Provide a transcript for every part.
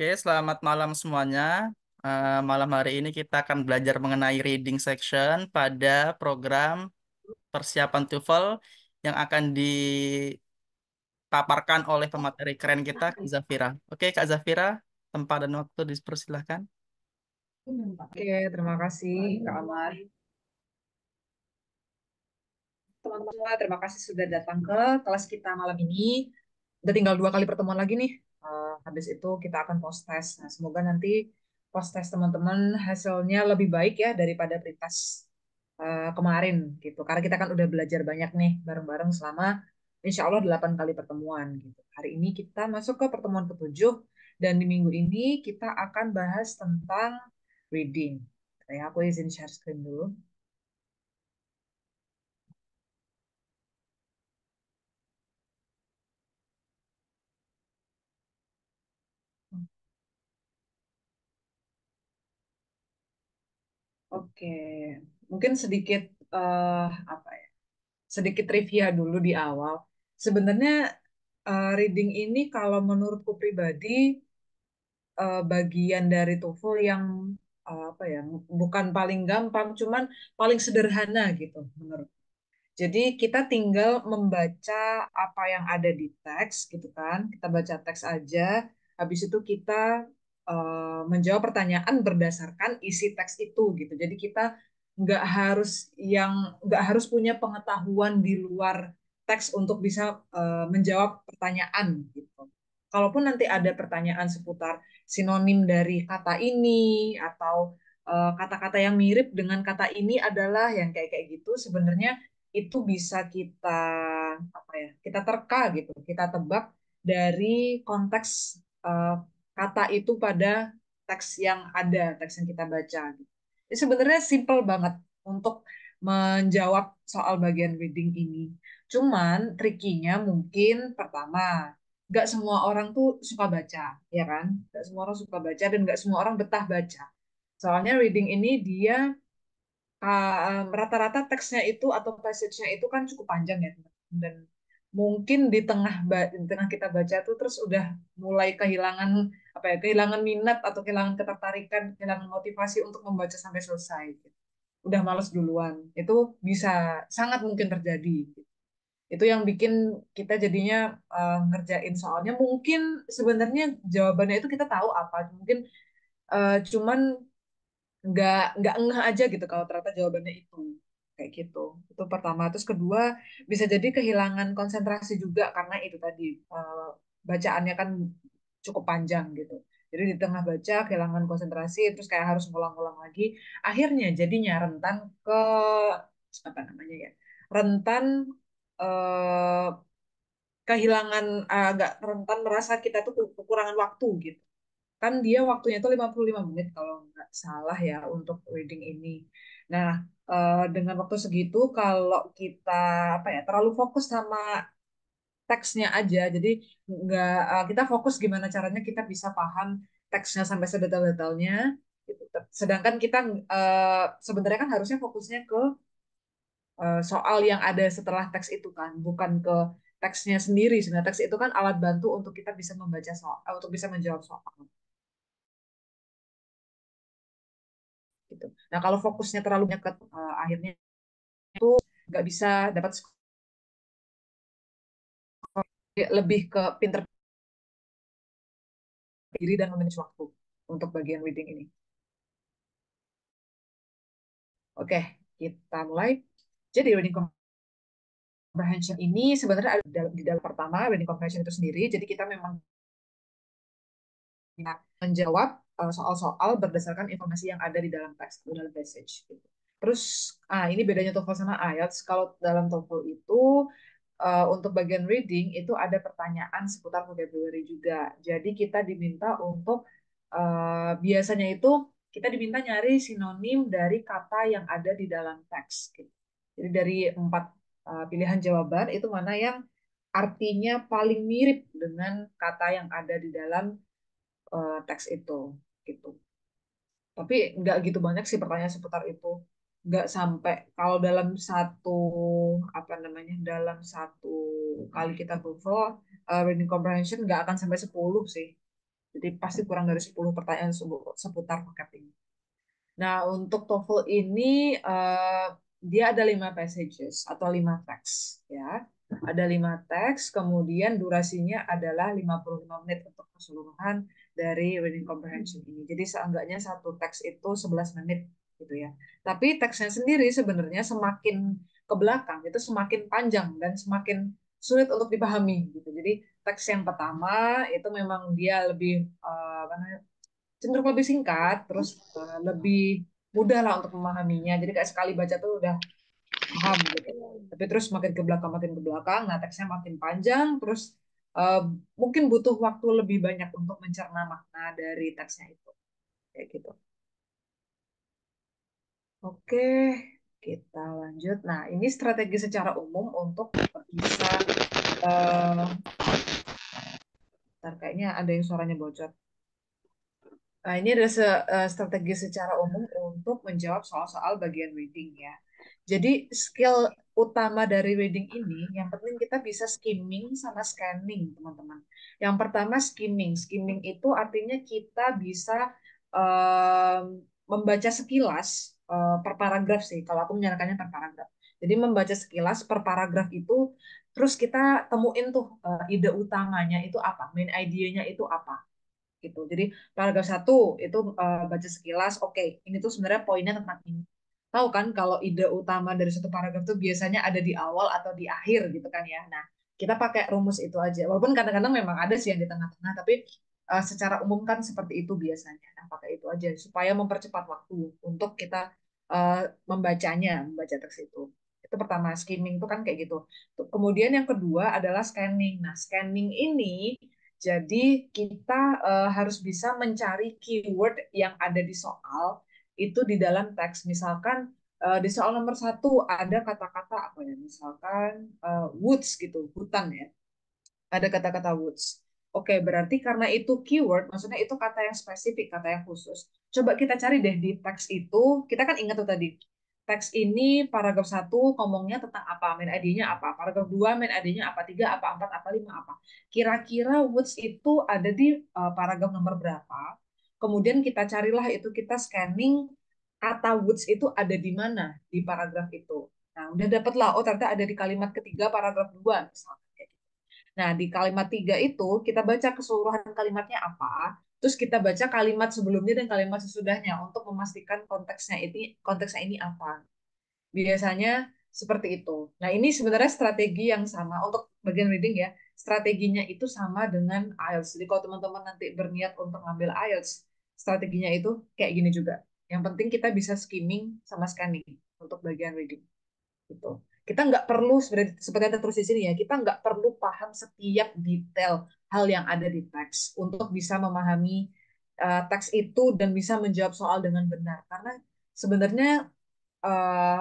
Oke, selamat malam semuanya. Malam hari ini kita akan belajar mengenai reading section pada program persiapan TOEFL yang akan dipaparkan oleh pemateri keren kita, Kak Zafira. Oke, Kak Zafira, tempat dan waktu dipersilahkan. Oke, terima kasih Kak Amar. Teman-teman semua, terima kasih sudah datang ke kelas kita malam ini. Udah tinggal 2 kali pertemuan lagi nih. Habis itu kita akan post test. Nah, semoga nanti post test teman-teman hasilnya lebih baik ya daripada pretest kemarin gitu. Karena kita kan udah belajar banyak nih bareng-bareng selama insya Allah 8 kali pertemuan gitu. Hari ini kita masuk ke pertemuan ke-7 dan di minggu ini kita akan bahas tentang reading. Ya, aku izin share screen dulu. Oke, mungkin sedikit apa ya? Sedikit trivia dulu di awal. Sebenarnya reading ini kalau menurutku pribadi bagian dari TOEFL yang apa ya? Bukan paling gampang, cuman paling sederhana gitu menurut. Jadi kita tinggal membaca apa yang ada di teks gitu kan. Kita baca teks aja. Habis itu kita menjawab pertanyaan berdasarkan isi teks itu gitu. Jadi kita nggak harus punya pengetahuan di luar teks untuk bisa menjawab pertanyaan gitu. Kalaupun nanti ada pertanyaan seputar sinonim dari kata ini atau kata-kata yang mirip dengan kata ini adalah yang kayak kayak gitu, sebenarnya itu bisa kita apa ya, kita terka gitu, kita tebak dari konteks kata itu pada teks yang ada, teks yang kita baca gitu. Jadi sebenarnya simple banget untuk menjawab soal bagian reading ini. Cuman trikinya mungkin pertama, nggak semua orang tuh suka baca, ya kan? Nggak semua orang suka baca dan nggak semua orang betah baca. Soalnya reading ini dia rata-rata teksnya itu atau passage-nya itu kan cukup panjang ya, teman-teman. Dan mungkin di tengah kita baca tuh terus udah mulai kehilangan apa ya, kehilangan minat atau kehilangan ketertarikan, kehilangan motivasi untuk membaca sampai selesai gitu. Udah males duluan. Itu bisa sangat mungkin terjadi gitu. Itu yang bikin kita jadinya ngerjain soalnya mungkin sebenarnya jawabannya itu kita tahu apa, mungkin cuman nggak ngeh aja gitu kalau ternyata jawabannya itu kayak gitu. Itu pertama. Terus kedua, bisa jadi kehilangan konsentrasi juga karena itu tadi bacaannya kan cukup panjang gitu. Jadi di tengah baca kehilangan konsentrasi, terus kayak harus ngulang-ngulang lagi. Akhirnya jadinya rentan ke apa namanya ya, rentan eh, kehilangan agak rentan merasa kita tuh kekurangan waktu gitu. Kan dia waktunya itu 55 menit kalau nggak salah ya untuk reading ini. Nah, dengan waktu segitu kalau kita apa ya terlalu fokus sama teksnya aja, jadi nggak kita fokus gimana caranya kita bisa paham teksnya sampai sedetail-detailnya. Gitu. Sedangkan kita sebenarnya kan harusnya fokusnya ke soal yang ada setelah teks itu kan, bukan ke teksnya sendiri. Sebenarnya teks itu kan alat bantu untuk kita bisa membaca soal, untuk bisa menjawab soal. Gitu. Nah, kalau fokusnya terlalu banyak ke akhirnya nggak bisa dapat skor, lebih ke pinter diri dan memanage waktu untuk bagian reading ini. Oke, kita mulai. Jadi reading comprehension ini sebenarnya ada di dalam pertama reading comprehension itu sendiri. Jadi kita memang menjawab soal-soal berdasarkan informasi yang ada di dalam teks atau dalam passage. Gitu. Terus, ini bedanya TOEFL sama IELTS. Kalau dalam TOEFL itu untuk bagian reading itu ada pertanyaan seputar vocabulary juga. Jadi kita diminta untuk biasanya itu kita diminta nyari sinonim dari kata yang ada di dalam teks. Gitu. Jadi dari 4 pilihan jawaban itu mana yang artinya paling mirip dengan kata yang ada di dalam teks itu gitu. Tapi nggak gitu banyak sih pertanyaan seputar itu. Nggak sampai kalau dalam satu apa namanya dalam satu kali kita TOEFL reading comprehension nggak akan sampai 10 sih. Jadi pasti kurang dari 10 pertanyaan seputar vocab ini. Nah, untuk TOEFL ini dia ada 5 passages atau 5 teks ya. Ada 5 teks, kemudian durasinya adalah 55 menit untuk keseluruhan dari reading comprehension ini. Jadi seenggaknya satu teks itu 11 menit gitu ya. Tapi teksnya sendiri sebenarnya semakin ke belakang itu semakin panjang dan semakin sulit untuk dipahami gitu. Jadi teks yang pertama itu memang dia lebih cenderung lebih singkat, terus lebih mudah lah untuk memahaminya. Jadi kayak sekali baca tuh udah paham gitu. Tapi terus makin ke belakang, nah teksnya makin panjang, terus uh, mungkin butuh waktu lebih banyak untuk mencerna makna dari teksnya itu. Kayak gitu. Oke, kita lanjut. Nah, ini strategi secara umum untuk bisa, uh, ntar kayaknya ada yang suaranya bocor. Nah, ini ada strategi secara umum untuk menjawab soal-soal bagian reading ya. Jadi skill utama dari reading ini, yang penting kita bisa skimming sama scanning, teman-teman. Yang pertama skimming. Skimming itu artinya kita bisa membaca sekilas per paragraf sih. Kalau aku menyarankannya per paragraf. Jadi membaca sekilas per paragraf itu, terus kita temuin tuh ide utamanya itu apa, main idea-nya itu apa gitu. Jadi paragraf satu itu baca sekilas, oke, ini tuh sebenarnya poinnya tentang ini. Tahu kan kalau ide utama dari satu paragraf tuh biasanya ada di awal atau di akhir gitu kan ya. Nah, kita pakai rumus itu aja. Walaupun kadang-kadang memang ada sih yang di tengah-tengah, tapi secara umum kan seperti itu biasanya. Nah, pakai itu aja supaya mempercepat waktu untuk kita membaca teks itu. Itu pertama, skimming itu kan kayak gitu. Kemudian yang kedua adalah scanning. Nah, scanning ini jadi kita harus bisa mencari keyword yang ada di soal itu di dalam teks. Misalkan di soal nomor satu ada kata-kata apa ya? Misalkan woods gitu, hutan ya. Ada kata-kata woods. Oke, berarti karena itu keyword, maksudnya itu kata yang spesifik, kata yang khusus. Coba kita cari deh di teks itu. Kita kan ingat tuh tadi, teks ini paragraf satu ngomongnya tentang apa, main ID-nya apa, paragraf 2 main ID-nya apa, 3 apa, 4 apa, 5 apa. Kira-kira words itu ada di paragraf nomor berapa? Kemudian kita carilah itu, kita scanning kata words itu ada di mana di paragraf itu. Nah, udah dapet lah, oh ternyata ada di kalimat ketiga paragraf 2 misalnya. Nah, di kalimat 3 itu kita baca keseluruhan kalimatnya apa, terus kita baca kalimat sebelumnya dan kalimat sesudahnya untuk memastikan konteksnya ini apa. Biasanya seperti itu. Nah, ini sebenarnya strategi yang sama untuk bagian reading ya. Strateginya itu sama dengan IELTS. Jadi kalau teman-teman nanti berniat untuk ngambil IELTS, strateginya itu kayak gini juga. Yang penting kita bisa skimming sama scanning untuk bagian reading gitu. Kita nggak perlu seperti yang tertulis di sini ya, kita nggak perlu paham setiap detail hal yang ada di teks untuk bisa memahami teks itu dan bisa menjawab soal dengan benar. Karena sebenarnya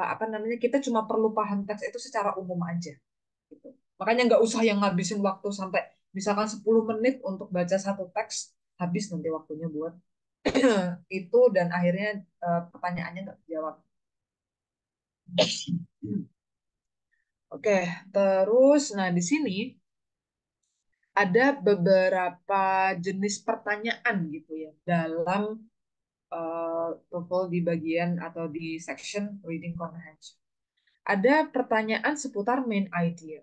apa namanya kita cuma perlu paham teks itu secara umum aja. Gitu. Makanya nggak usah yang ngabisin waktu sampai misalkan 10 menit untuk baca satu teks, habis nanti waktunya buat itu dan akhirnya pertanyaannya nggak dijawab. Oke, terus nah di sini ada beberapa jenis pertanyaan gitu ya dalam TOEFL di bagian atau di section reading comprehension. Ada pertanyaan seputar main idea.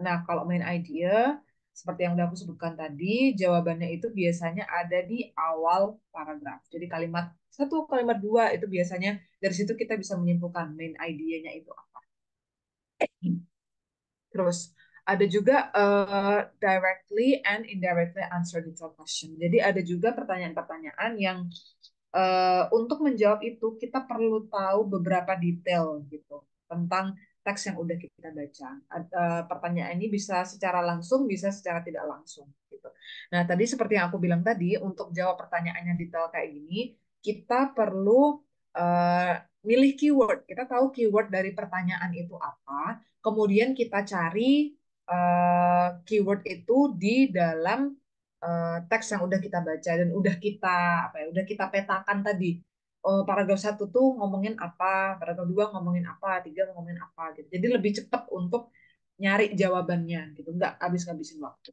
Nah, kalau main idea seperti yang udah aku sebutkan tadi, jawabannya itu biasanya ada di awal paragraf. Jadi kalimat satu, kalimat dua itu biasanya dari situ kita bisa menyimpulkan main idea-nya itu apa. Terus ada juga directly and indirectly answer detailed question. Jadi ada juga pertanyaan-pertanyaan yang untuk menjawab itu kita perlu tahu beberapa detail gitu tentang teks yang udah kita baca. Pertanyaan ini bisa secara langsung, bisa secara tidak langsung gitu. Nah, tadi seperti yang aku bilang tadi, untuk jawab pertanyaan yang detail kayak gini, kita perlu uh, milih keyword. Kita tahu keyword dari pertanyaan itu apa, kemudian kita cari keyword itu di dalam teks yang udah kita baca dan udah kita apa ya udah kita petakan tadi. Oh, paragraf satu tuh ngomongin apa, paragraf dua ngomongin apa, tiga ngomongin apa gitu. Jadi lebih cepat untuk nyari jawabannya gitu, nggak habis-habisin waktu.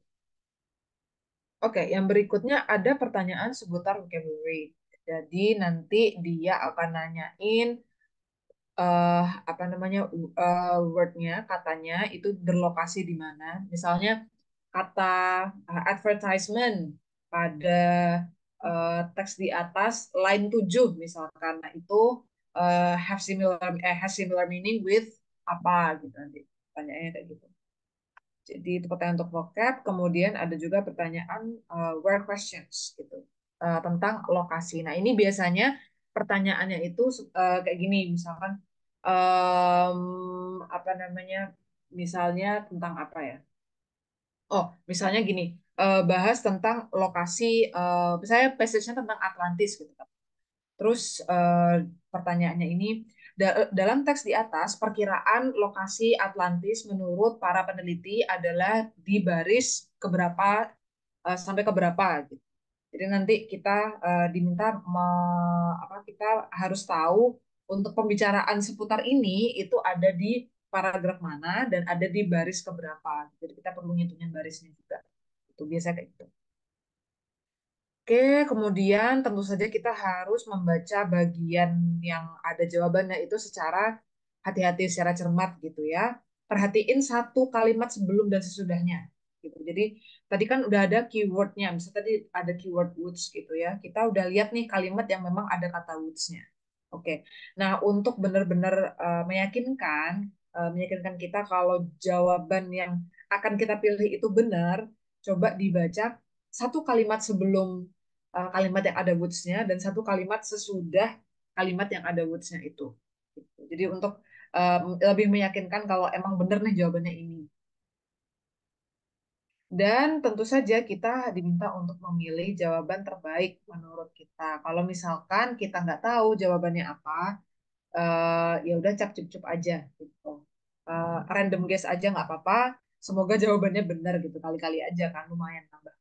Oke, yang berikutnya ada pertanyaan seputar vocabulary. Jadi nanti dia akan nanyain apa namanya wordnya, katanya itu berlokasi di mana. Misalnya kata advertisement pada teks di atas line 7 misalkan. Nah, itu has similar meaning with apa gitu nanti. Pertanyaannya kayak gitu. Jadi itu pertanyaan untuk vocab. Kemudian ada juga pertanyaan where questions gitu tentang lokasi. Nah ini biasanya pertanyaannya itu kayak gini, misalkan apa namanya, misalnya tentang apa ya? Oh, misalnya gini, bahas tentang lokasi, misalnya passage-nya tentang Atlantis gitu kan. Terus pertanyaannya ini, dalam teks di atas, perkiraan lokasi Atlantis menurut para peneliti adalah di baris keberapa sampai keberapa gitu. Jadi nanti kita diminta kita harus tahu untuk pembicaraan seputar ini itu ada di paragraf mana dan ada di baris keberapa. Jadi kita perlu ngitungin barisnya juga. Itu biasa kayak gitu. Oke, kemudian tentu saja kita harus membaca bagian yang ada jawabannya itu secara hati-hati, secara cermat gitu ya. Perhatiin satu kalimat sebelum dan sesudahnya. Gitu. Jadi tadi kan udah ada keywordnya, misalnya tadi ada keyword woods gitu ya. Kita udah lihat nih kalimat yang memang ada kata woods-nya. Oke, nah untuk benar-benar meyakinkan kita kalau jawaban yang akan kita pilih itu benar, coba dibaca satu kalimat sebelum kalimat yang ada woods-nya dan satu kalimat sesudah kalimat yang ada woods-nya itu. Gitu. Jadi untuk lebih meyakinkan kalau emang benar nih jawabannya ini. Dan tentu saja kita diminta untuk memilih jawaban terbaik menurut kita. Kalau misalkan kita nggak tahu jawabannya apa, ya udah cap cup cup aja gitu. Random guess aja nggak apa-apa. Semoga jawabannya benar gitu. Kali-kali aja kan lumayan nambah.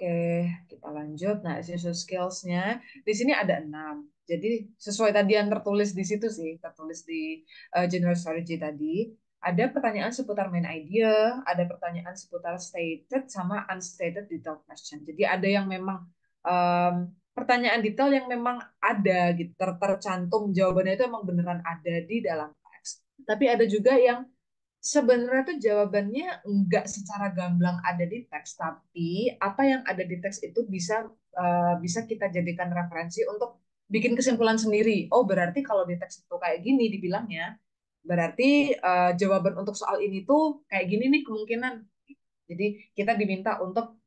Oke, kita lanjut. Nah, social skills-nya di sini ada 6. Jadi sesuai tadi yang tertulis di situ sih, tertulis di general strategy tadi. Ada pertanyaan seputar main idea, ada pertanyaan seputar stated sama unstated detail question. Jadi ada yang memang um, pertanyaan detail yang memang ada gitu, tercantum jawabannya itu emang beneran ada di dalam teks. Tapi ada juga yang sebenarnya tuh jawabannya enggak secara gamblang ada di teks, tapi apa yang ada di teks itu bisa kita jadikan referensi untuk bikin kesimpulan sendiri. Oh, berarti kalau di teks itu kayak gini dibilangnya, berarti jawaban untuk soal ini tuh kayak gini nih kemungkinan. Jadi kita diminta untuk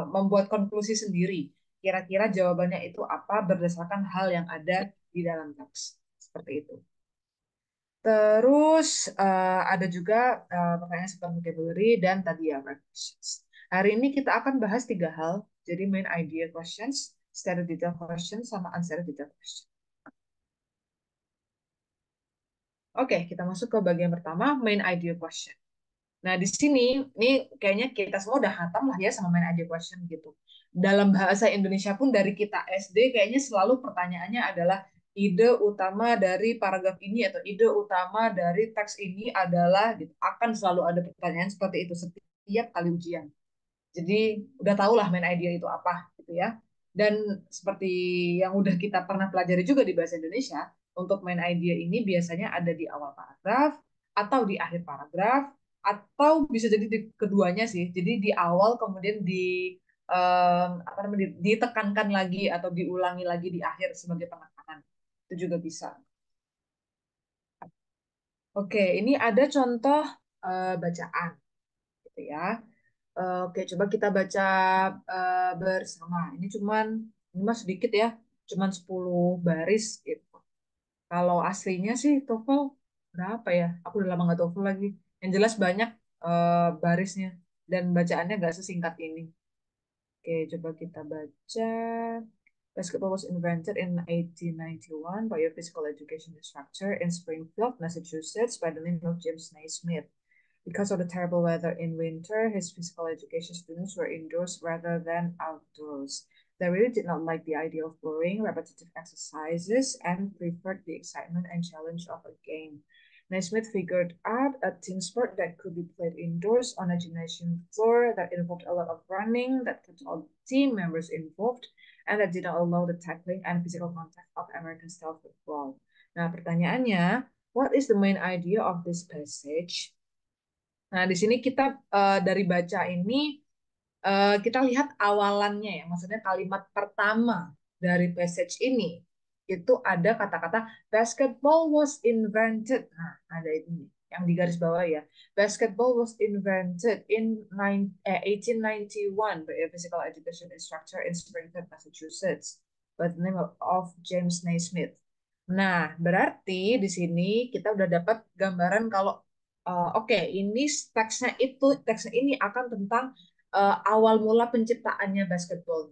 membuat konklusi sendiri. Kira-kira jawabannya itu apa berdasarkan hal yang ada di dalam teks. Seperti itu. Terus ada juga pertanyaan seputar vocabulary dan tadi ya questions. Hari ini kita akan bahas 3 hal. Jadi main idea questions, stated detail questions, sama unstated detail questions. Oke, kita masuk ke bagian pertama, main idea question. Nah, di sini, ini kayaknya kita semua udah hatam lah ya sama main idea question gitu. Dalam bahasa Indonesia pun dari kita SD kayaknya selalu pertanyaannya adalah ide utama dari paragraf ini atau ide utama dari teks ini adalah gitu. Akan selalu ada pertanyaan seperti itu setiap kali ujian. Jadi udah tau lah main idea itu apa gitu ya. Dan seperti yang udah kita pernah pelajari juga di bahasa Indonesia, untuk main idea ini biasanya ada di awal paragraf atau di akhir paragraf atau bisa jadi di keduanya sih. Jadi di awal kemudian apa namanya ditekankan lagi atau diulangi lagi di akhir sebagai penekanan. Itu juga bisa. Oke, ini ada contoh bacaan gitu ya. Oke, coba kita baca bersama. Ini mah sedikit ya, cuman 10 baris gitu. Kalau aslinya sih TOEFL berapa ya? Aku udah lama nggak TOEFL lagi. Yang jelas banyak barisnya dan bacaannya nggak sesingkat ini. Oke, coba kita baca. Basketball was invented in 1891 by a physical education instructor in Springfield, Massachusetts, by the name of James Naismith. Because of the terrible weather in winter, his physical education students were indoors rather than outdoors. They really did not like the idea of boring, repetitive exercises and preferred the excitement and challenge of a game. Naismith figured out a team sport that could be played indoors on a gymnasium floor that involved a lot of running, that kept all team members involved, and that did not allow the tackling and physical contact of American-style football. Nah, pertanyaannya, what is the main idea of this passage? Nah, di sini kita dari baca ini kita lihat awalannya ya, maksudnya kalimat pertama dari passage ini itu ada kata-kata basketball was invented. Nah, ada ini yang di garis bawah ya. Basketball was invented in 1891 by a physical education instructor in Springfield, Massachusetts, by the name of James Naismith. Nah, berarti di sini kita udah dapat gambaran kalau oke, ini teksnya ini akan tentang awal mula penciptaannya basketball.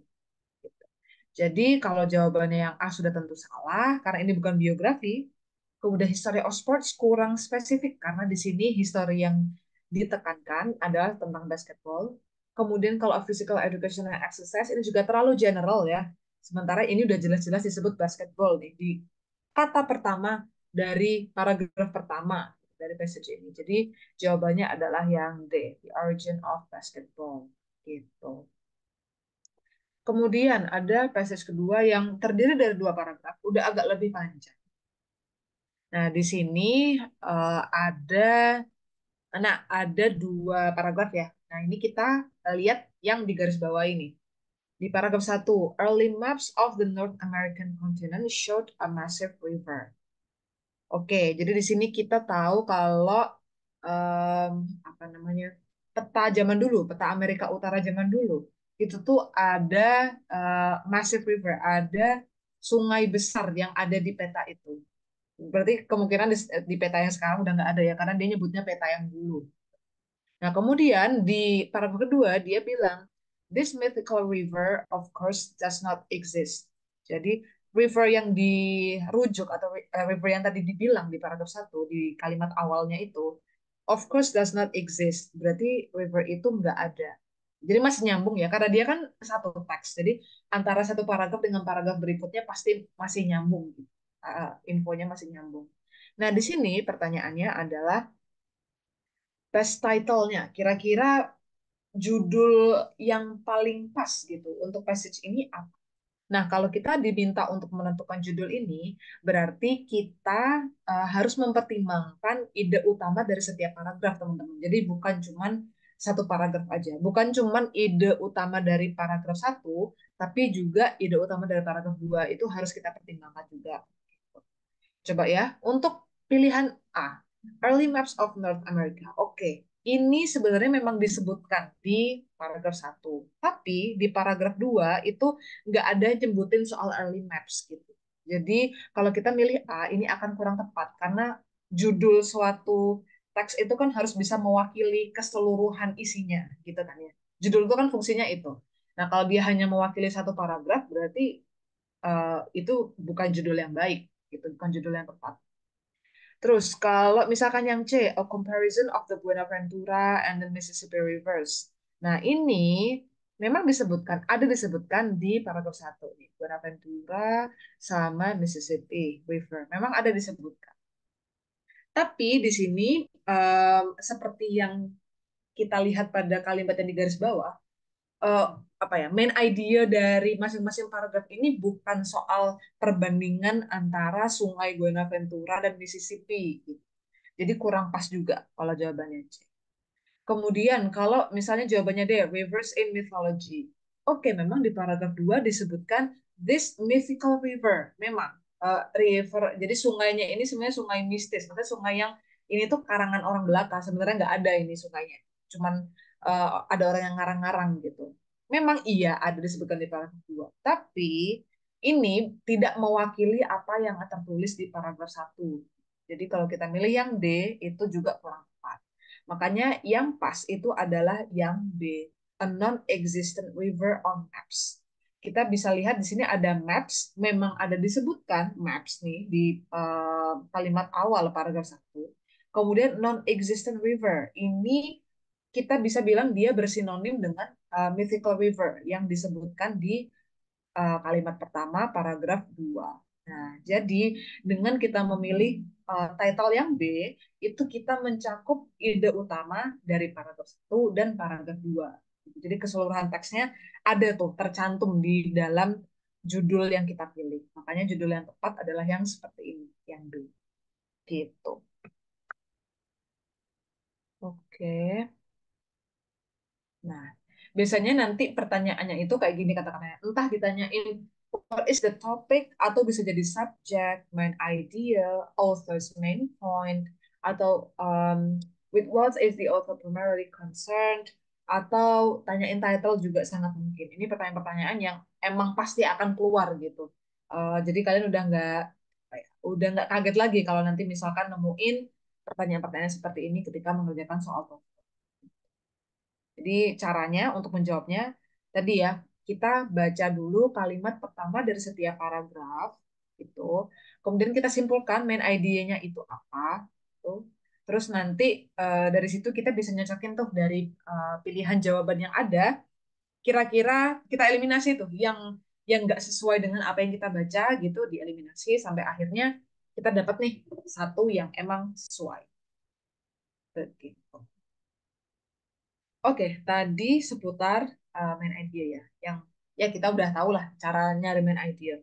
Jadi kalau jawabannya yang A sudah tentu salah, karena ini bukan biografi. Kemudian history of sports kurang spesifik, karena di sini history yang ditekankan adalah tentang basketball. Kemudian kalau physical education and exercise ini juga terlalu general ya. Sementara ini udah jelas-jelas disebut basketball nih di kata pertama dari paragraf pertama dari passage ini. Jadi jawabannya adalah yang D, the origin of basketball. Gitu. Kemudian ada passage kedua yang terdiri dari dua paragraf, udah agak lebih panjang. Nah, di sini ada dua paragraf ya. Nah, ini kita lihat yang di garis bawah ini. Di paragraf 1, early maps of the North American continent showed a massive river. Oke, jadi di sini kita tahu kalau apa namanya, peta zaman dulu, peta Amerika Utara zaman dulu, itu tuh ada massive river, ada sungai besar yang ada di peta itu. Berarti kemungkinan di peta yang sekarang udah nggak ada ya, karena dia nyebutnya peta yang dulu. Nah, kemudian di paragraf kedua dia bilang, this mythical river of course does not exist. Jadi river yang dirujuk atau river yang tadi dibilang di paragraf 1 di kalimat awalnya itu of course does not exist. Berarti river itu nggak ada. Jadi masih nyambung ya, karena dia kan satu teks. Jadi antara satu paragraf dengan paragraf berikutnya pasti masih nyambung. Infonya masih nyambung. Nah, di sini pertanyaannya adalah best title-nya. Kira-kira judul yang paling pas gitu untuk passage ini apa? Nah, kalau kita diminta untuk menentukan judul ini, berarti kita harus mempertimbangkan ide utama dari setiap paragraf, teman-teman. Jadi bukan cuman satu paragraf aja. Bukan cuman ide utama dari paragraf 1, tapi juga ide utama dari paragraf 2 itu harus kita pertimbangkan juga. Coba ya, untuk pilihan A, Early Maps of North America. Oke, ini sebenarnya memang disebutkan di paragraf 1. Tapi di paragraf 2 itu nggak ada nyebutin soal early maps gitu. Jadi kalau kita milih A, ini akan kurang tepat karena judul suatu teks itu kan harus bisa mewakili keseluruhan isinya gitu kan ya. Judul itu kan fungsinya itu. Nah, kalau dia hanya mewakili satu paragraf, berarti itu bukan judul yang baik, gitu, bukan judul yang tepat. Terus kalau misalkan yang C, a comparison of the Buenaventura and the Mississippi Rivers. Nah, ini memang ada disebutkan di paragraf 1 nih, Buenaventura sama Mississippi River. Memang ada disebutkan. Tapi di sini seperti yang kita lihat pada kalimat yang di garis bawah, eh, apa ya, main idea dari masing-masing paragraf ini bukan soal perbandingan antara Sungai Buenaventura dan Mississippi gitu. Jadi kurang pas juga kalau jawabannya C. Kemudian kalau misalnya jawabannya D, rivers in mythology. Oke, memang di paragraf 2 disebutkan this mythical river. Memang river, jadi sungainya ini sebenarnya sungai mistis. Maksudnya sungai yang ini tuh karangan orang belaka. Sebenarnya nggak ada ini sungainya. Cuman ada orang yang ngarang-ngarang gitu. Memang iya ada disebutkan di paragraf 2. Tapi ini tidak mewakili apa yang tertulis di paragraf 1. Jadi kalau kita milih yang D, itu juga kurang tepat. Makanya yang pas itu adalah yang B, a non-existent river on maps. Kita bisa lihat di sini ada maps, memang ada disebutkan maps nih di kalimat awal paragraf 1. Kemudian non-existent river. Ini kita bisa bilang dia bersinonim dengan mythical river yang disebutkan di kalimat pertama paragraf 2. Nah, jadi dengan kita memilih title yang B, itu kita mencakup ide utama dari paragraf 1 dan paragraf 2. Jadi keseluruhan teksnya ada tuh tercantum di dalam judul yang kita pilih. Makanya judul yang tepat adalah yang seperti ini, yang B. Gitu. Oke. Nah, biasanya nanti pertanyaannya itu kayak gini kata-katanya. Entah ditanyain what is the topic, atau bisa jadi subject, main idea, author's main point, atau with what is the author primarily concerned, atau tanyain title juga sangat mungkin. Ini pertanyaan-pertanyaan yang emang pasti akan keluar gitu. Jadi kalian udah nggak kaget lagi kalau nanti misalkan nemuin pertanyaan-pertanyaan seperti ini ketika mengerjakan soal TOEFL. Jadi caranya untuk menjawabnya tadi ya, kita baca dulu kalimat pertama dari setiap paragraf itu, kemudian kita simpulkan main idenya itu apa, tuh. Terus nanti dari situ kita bisa nyocokin tuh dari pilihan jawaban yang ada, kira-kira kita eliminasi tuh yang nggak sesuai dengan apa yang kita baca gitu, dieliminasi sampai akhirnya kita dapat nih satu yang emang sesuai. Begitu. Oke, tadi seputar main idea ya, yang ya kita udah tahu lah cara nyari main idea.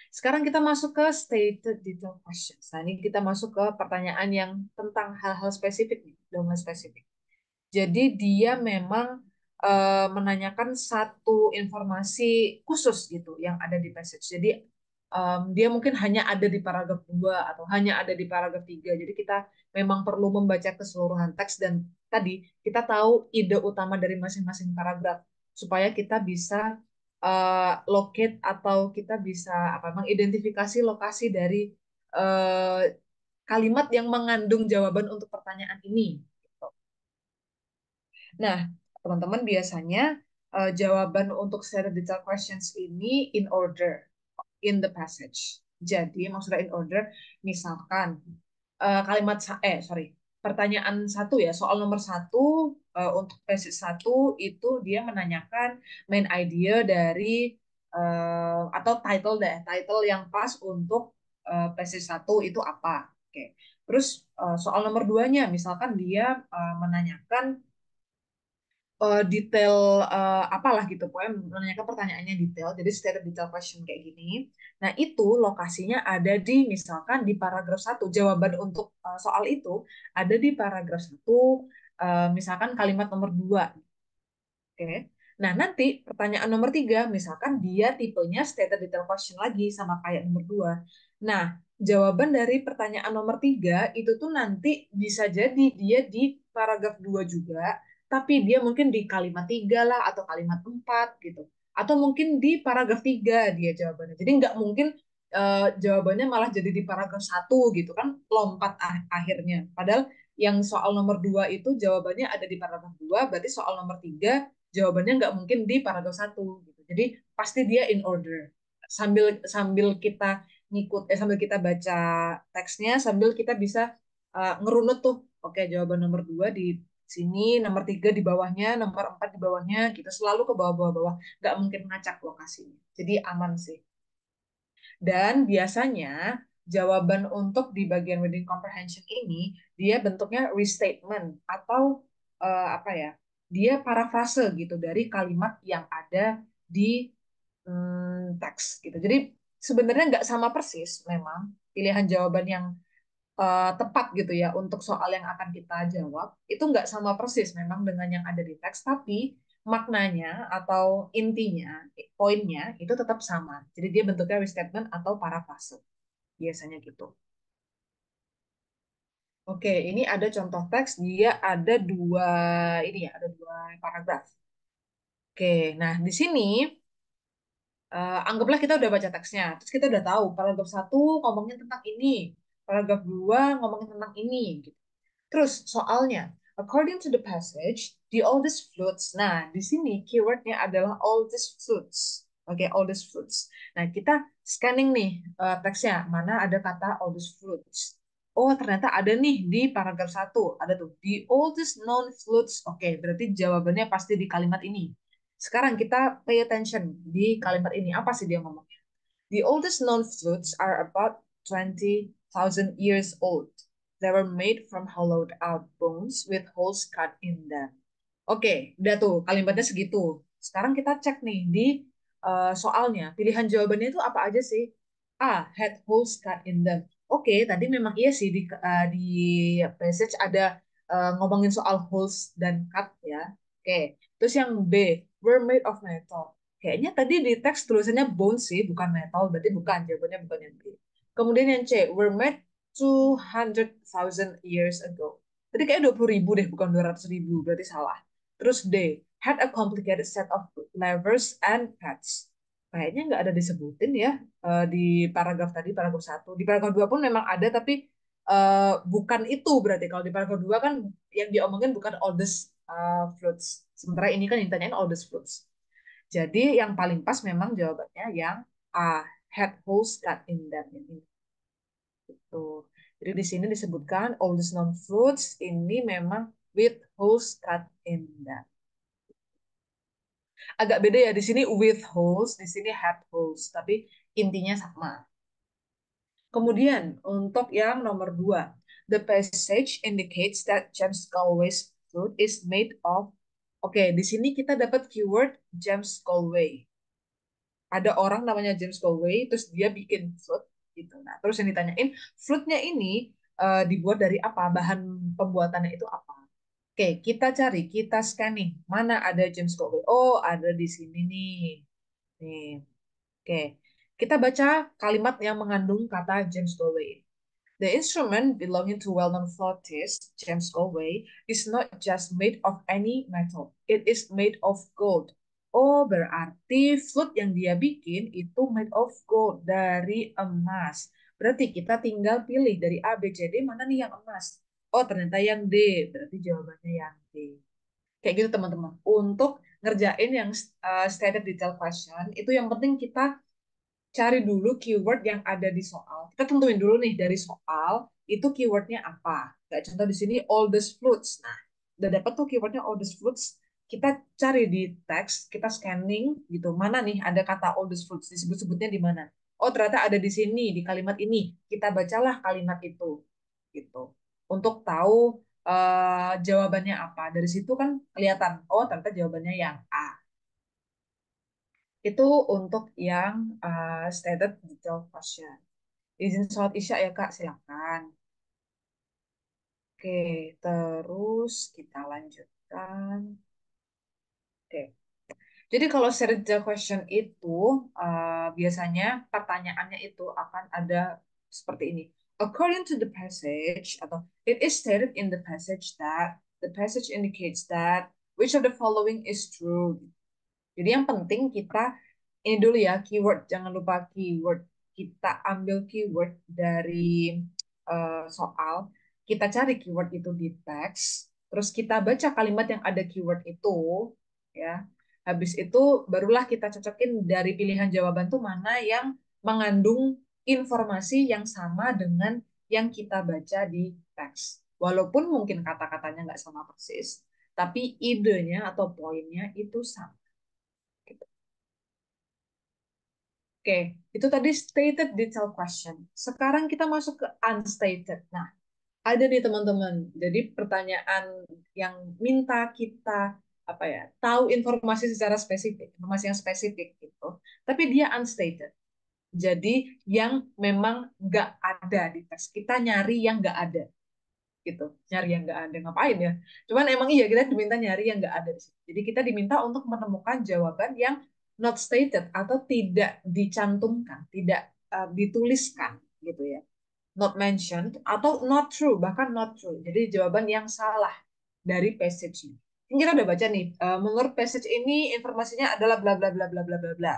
Sekarang kita masuk ke stated detail questions. Nah, ini kita masuk ke pertanyaan yang tentang hal-hal spesifik nih, domain spesifik. Jadi dia memang menanyakan satu informasi khusus gitu yang ada di passage. Jadi dia mungkin hanya ada di paragraf 2 atau hanya ada di paragraf 3. Jadi kita memang perlu membaca keseluruhan teks dan tadi kita tahu ide utama dari masing-masing paragraf supaya kita bisa locate atau kita bisa mengidentifikasi lokasi dari uh, kalimat yang mengandung jawaban untuk pertanyaan ini. Nah, teman-teman biasanya jawaban untuk stated detail questions ini in order in the passage. Jadi maksudnya in order, misalkan pertanyaan satu ya, soal nomor satu untuk passage satu itu dia menanyakan main idea dari atau title deh, title yang pas untuk passage satu itu apa. Oke. Terus soal nomor duanya, misalkan dia menanyakan detail apalah gitu, pokoknya menanyakan pertanyaannya detail, jadi stated detail question kayak gini. Nah, itu lokasinya ada di misalkan di paragraf satu, jawaban untuk soal itu ada di paragraf satu, misalkan kalimat nomor 2. Oke. Nah, nanti pertanyaan nomor 3, misalkan dia tipenya stated detail question lagi sama kayak nomor 2. Nah, jawaban dari pertanyaan nomor 3 itu tuh nanti bisa jadi dia di paragraf 2 juga, tapi dia mungkin di kalimat 3 lah atau kalimat 4 gitu. Atau mungkin di paragraf 3 dia jawabannya. Jadi nggak mungkin jawabannya malah jadi di paragraf satu gitu kan, lompat akhirnya. Padahal yang soal nomor 2 itu jawabannya ada di paragraf 2, berarti soal nomor 3 jawabannya nggak mungkin di paragraf satu gitu. Jadi pasti dia in order. Sambil sambil kita sambil kita baca teksnya, sambil kita bisa ngerunut tuh. Oke, jawaban nomor 2 di sini, nomor 3 di bawahnya, nomor 4 di bawahnya, kita selalu ke bawah-bawah-bawah. Nggak mungkin ngacak lokasinya. Jadi aman sih. Dan biasanya jawaban untuk di bagian reading comprehension ini dia bentuknya restatement atau apa ya? Dia parafrase gitu dari kalimat yang ada di teks gitu. Jadi sebenarnya nggak sama persis memang pilihan jawaban yang tepat gitu ya untuk soal yang akan kita jawab itu nggak sama persis memang dengan yang ada di teks, tapi maknanya atau intinya, poinnya itu tetap sama. Jadi dia bentuknya restatement atau parafrase biasanya gitu. Oke, ini ada contoh teks, dia ada dua ini ya, ada dua paragraf. Oke, nah di sini anggaplah kita udah baca teksnya, terus kita udah tahu paragraf satu ngomongin tentang ini, paragraf 2 ngomongin tentang ini, gitu. Terus soalnya, according to the passage, the oldest fruits. Nah, di sini keywordnya adalah oldest fruits. Oke, oldest fruits. Nah, kita scanning nih teksnya, mana ada kata oldest fruits. Oh, ternyata ada nih di paragraf satu. Ada tuh, the oldest known fruits. Oke, berarti jawabannya pasti di kalimat ini. Sekarang kita pay attention di kalimat ini. Apa sih dia ngomongnya? The oldest known fruits are about 20 thousand years old. They were made from hollowed out bones with holes cut in them. Oke, udah tuh kalimatnya segitu. Sekarang kita cek nih di soalnya. Pilihan jawabannya itu apa aja sih? A. Had holes cut in them. Oke, tadi memang iya sih di passage ada ngomongin soal holes dan cut ya. Oke, terus yang B. Were made of metal. Kayaknya tadi di teks tulisannya bones sih, bukan metal. Berarti bukan, jawabannya bukan yang B. Kemudian yang C. Were made 200,000 years ago. Tadi kayak 20.000 deh, bukan 200.000. Berarti salah. Terus D, had a complicated set of levers and pads. Kayaknya nggak ada disebutin ya di paragraf tadi, paragraf satu. Di paragraf 2 pun memang ada, tapi bukan itu berarti. Kalau di paragraf 2 kan yang diomongin bukan oldest fruits. Sementara ini kan ditanyain oldest fruits. Jadi yang paling pas memang jawabannya yang A, had holes cut in them. Gitu. Jadi di sini disebutkan oldest known fruits ini memang with holes cut in them. Agak beda ya di sini with holes, di sini had holes, tapi intinya sama. Kemudian untuk yang nomor 2, the passage indicates that James Galway's fruit is made of. Oke, di sini kita dapat keyword James Galway. Ada orang namanya James Galway, terus dia bikin fruit gitu. Nah, terus yang ditanyain, fruitnya ini dibuat dari apa? Bahan pembuatannya itu apa? Oke, kita cari, kita scanning. Mana ada James Galway? Oh, ada di sini nih. Nih. Oke. Kita baca kalimat yang mengandung kata James Galway. The instrument belonging to well-known flautist James Galway is not just made of any metal. It is made of gold. Oh, berarti flute yang dia bikin itu made of gold, dari emas. Berarti kita tinggal pilih dari A, B, C, D, mana nih yang emas? Oh, ternyata yang D. Berarti jawabannya yang D. Kayak gitu teman-teman. Untuk ngerjain yang stated detail question, itu yang penting kita cari dulu keyword yang ada di soal. Kita tentuin dulu nih dari soal itu keywordnya apa. Kayak contoh di sini oldest fruits. Nah, udah dapat tuh keywordnya oldest fruits. Kita cari di teks, kita scanning gitu. Mana nih ada kata oldest fruits, disebut-sebutnya di mana? Oh, ternyata ada di sini, di kalimat ini. Kita bacalah kalimat itu gitu. Untuk tahu jawabannya apa. Dari situ kan kelihatan, oh ternyata jawabannya yang A. Itu untuk yang stated detail question. Izin sholat Isya ya Kak, silakan. Oke, terus kita lanjutkan. Oke. Jadi kalau stated detail question itu biasanya pertanyaannya itu akan ada seperti ini. According to the passage, atau it is stated in the passage that the passage indicates that which of the following is true. Jadi yang penting kita ini dulu ya, keyword. Jangan lupa keyword. Kita ambil keyword dari soal. Kita cari keyword itu di teks. Terus kita baca kalimat yang ada keyword itu. Ya. Habis itu barulah kita cocokin dari pilihan jawaban tuh mana yang mengandung informasi yang sama dengan yang kita baca di teks. Walaupun mungkin kata-katanya nggak sama persis, tapi idenya atau poinnya itu sama. Oke, itu tadi stated detail question. Sekarang kita masuk ke unstated. Nah, ada nih teman-teman. Jadi pertanyaan yang minta kita apa ya, tahu informasi secara spesifik, informasi yang spesifik gitu. Tapi dia unstated. Jadi yang memang nggak ada di teks. Kita nyari yang nggak ada gitu. Nyari yang nggak ada ngapain ya? Cuman emang iya kita diminta nyari yang nggak ada di situ. Jadi kita diminta untuk menemukan jawaban yang not stated atau tidak dicantumkan, tidak dituliskan gitu ya. Not mentioned atau not true, bahkan not true. Jadi jawaban yang salah dari passage-nya. Ini kita udah baca nih, menurut passage ini informasinya adalah bla bla bla bla bla bla bla.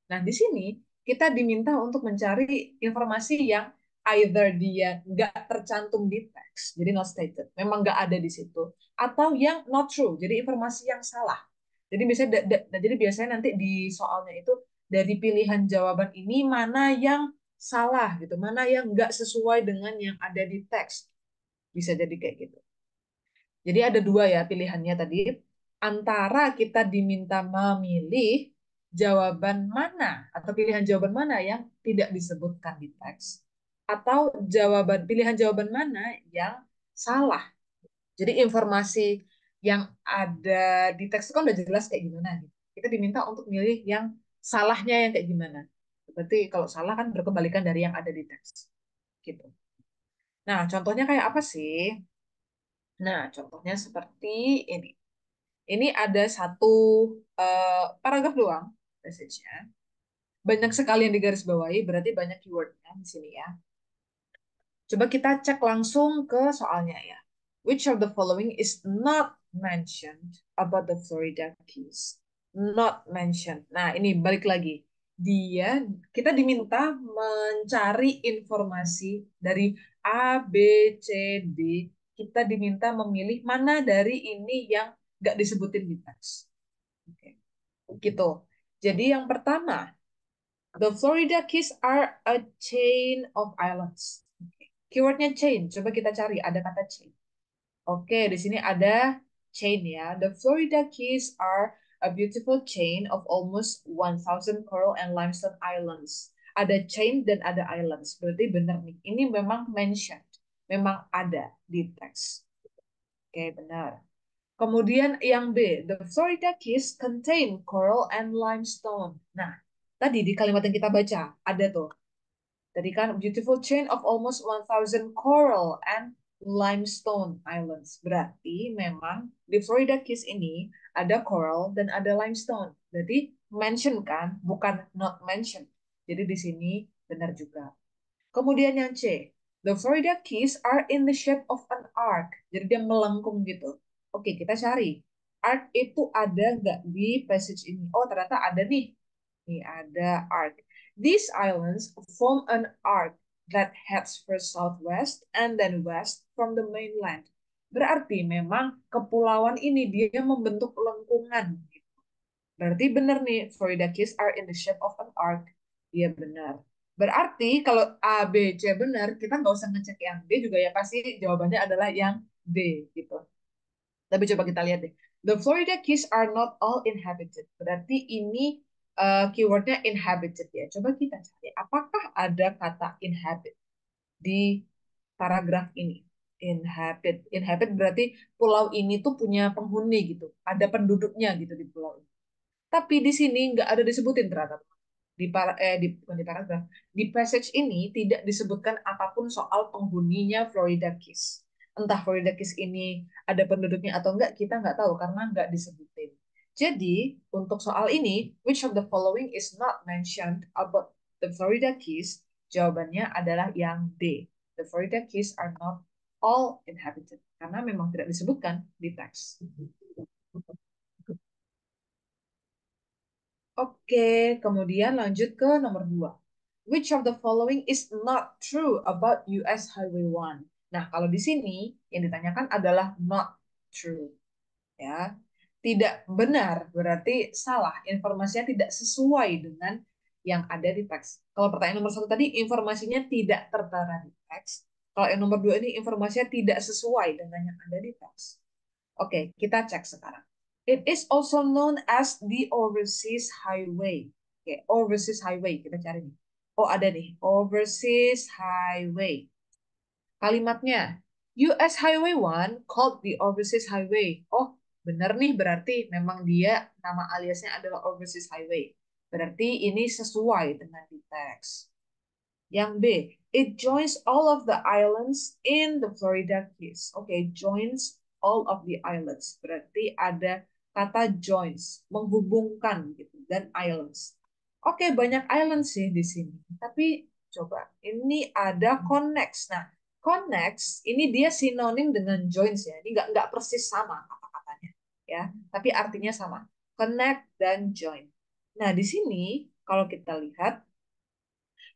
Nah, di sini kita diminta untuk mencari informasi yang either dia nggak tercantum di teks, jadi not stated, memang nggak ada di situ, atau yang not true, jadi informasi yang salah. Jadi biasanya, jadi biasanya nanti di soalnya itu dari pilihan jawaban ini mana yang salah gitu, mana yang nggak sesuai dengan yang ada di teks. Bisa jadi kayak gitu. Jadi ada dua ya pilihannya tadi. Antara kita diminta memilih jawaban mana atau pilihan jawaban mana yang tidak disebutkan di teks. atau pilihan jawaban mana yang salah. Jadi informasi yang ada di teks itu kan udah jelas kayak gimana gitu. Kita diminta untuk milih yang salahnya yang kayak gimana. Berarti kalau salah kan berkebalikan dari yang ada di teks gitu. Nah, contohnya kayak apa sih? Nah, contohnya seperti ini. Ini ada satu paragraf doang passage-nya. Banyak sekali yang digarisbawahi, berarti banyak keywordnya di sini ya. Coba kita cek langsung ke soalnya ya. Which of the following is not mentioned about the Florida Keys? Not mentioned. Nah, ini balik lagi. Kita diminta mencari informasi dari A, B, C, D. Kita diminta memilih mana dari ini yang nggak disebutin di teks. Oke, gitu. Jadi yang pertama, the Florida Keys are a chain of islands. Oke. Keywordnya chain. Coba kita cari. Ada kata chain. Oke, di sini ada chain ya. The Florida Keys are a beautiful chain of almost 1,000 coral and limestone islands. Ada chain dan ada islands. Berarti benar nih. Ini memang mentioned. Memang ada di teks. Oke, benar. Kemudian yang B, the Florida Keys contain coral and limestone. Nah, tadi di kalimat yang kita baca ada tuh. Tadi kan beautiful chain of almost 1,000 coral and limestone islands. Berarti memang di Florida Keys ini ada coral dan ada limestone. Berarti mention kan, bukan not mention. Jadi di sini benar juga. Kemudian yang C, the Florida Keys are in the shape of an arc. Jadi dia melengkung gitu. Oke, kita cari. Arc itu ada nggak di passage ini? Oh, ternyata ada nih. Nih, ada arc. These islands form an arc that heads first southwest and then west from the mainland. Berarti memang kepulauan ini dia membentuk lengkungan. Berarti benar nih, Florida Keys are in the shape of an arc. Iya benar. Berarti kalau A, B, C benar, kita nggak usah ngecek yang D juga ya pasti jawabannya adalah yang D gitu. Tapi coba kita lihat deh. The Florida Keys are not all inhabited. Berarti ini keywordnya inhabited ya. Coba kita cari. Apakah ada kata inhabit di paragraf ini? Inhabit. Inhabit berarti pulau ini tuh punya penghuni gitu. Ada penduduknya gitu di pulau ini. Tapi di sini nggak ada disebutin ternyata bukan di paragraf, di passage ini tidak disebutkan apapun soal penghuninya Florida Keys. Entah Florida Keys ini ada penduduknya atau enggak, kita nggak tahu karena nggak disebutin. Jadi, untuk soal ini, which of the following is not mentioned about the Florida Keys? Jawabannya adalah yang D. The Florida Keys are not all inhabited. Karena memang tidak disebutkan di teks. Oke, kemudian lanjut ke nomor 2. Which of the following is not true about US Highway 1? Nah, kalau di sini yang ditanyakan adalah not true. Ya, tidak benar berarti salah. Informasinya tidak sesuai dengan yang ada di teks. Kalau pertanyaan nomor 1 tadi informasinya tidak tertera di teks. Kalau yang nomor 2 ini informasinya tidak sesuai dengan yang ada di teks. Oke, kita cek sekarang. It is also known as the Overseas Highway. Oke, Overseas Highway. Kita cari nih. Oh, ada nih. Overseas Highway. Kalimatnya, US Highway 1 called the Overseas Highway. Oh, benar nih berarti memang dia nama aliasnya adalah Overseas Highway. Berarti ini sesuai dengan di teks. Yang B, it joins all of the islands in the Florida Keys. Oke, joins all of the islands. Berarti ada kata joins, menghubungkan gitu, dan islands. Oke, banyak islands sih di sini. Tapi coba, ini ada connects. Nah, connects ini dia sinonim dengan joins ya. Ini nggak persis sama kata-katanya ya, tapi artinya sama. Connect dan join. Nah, di sini kalau kita lihat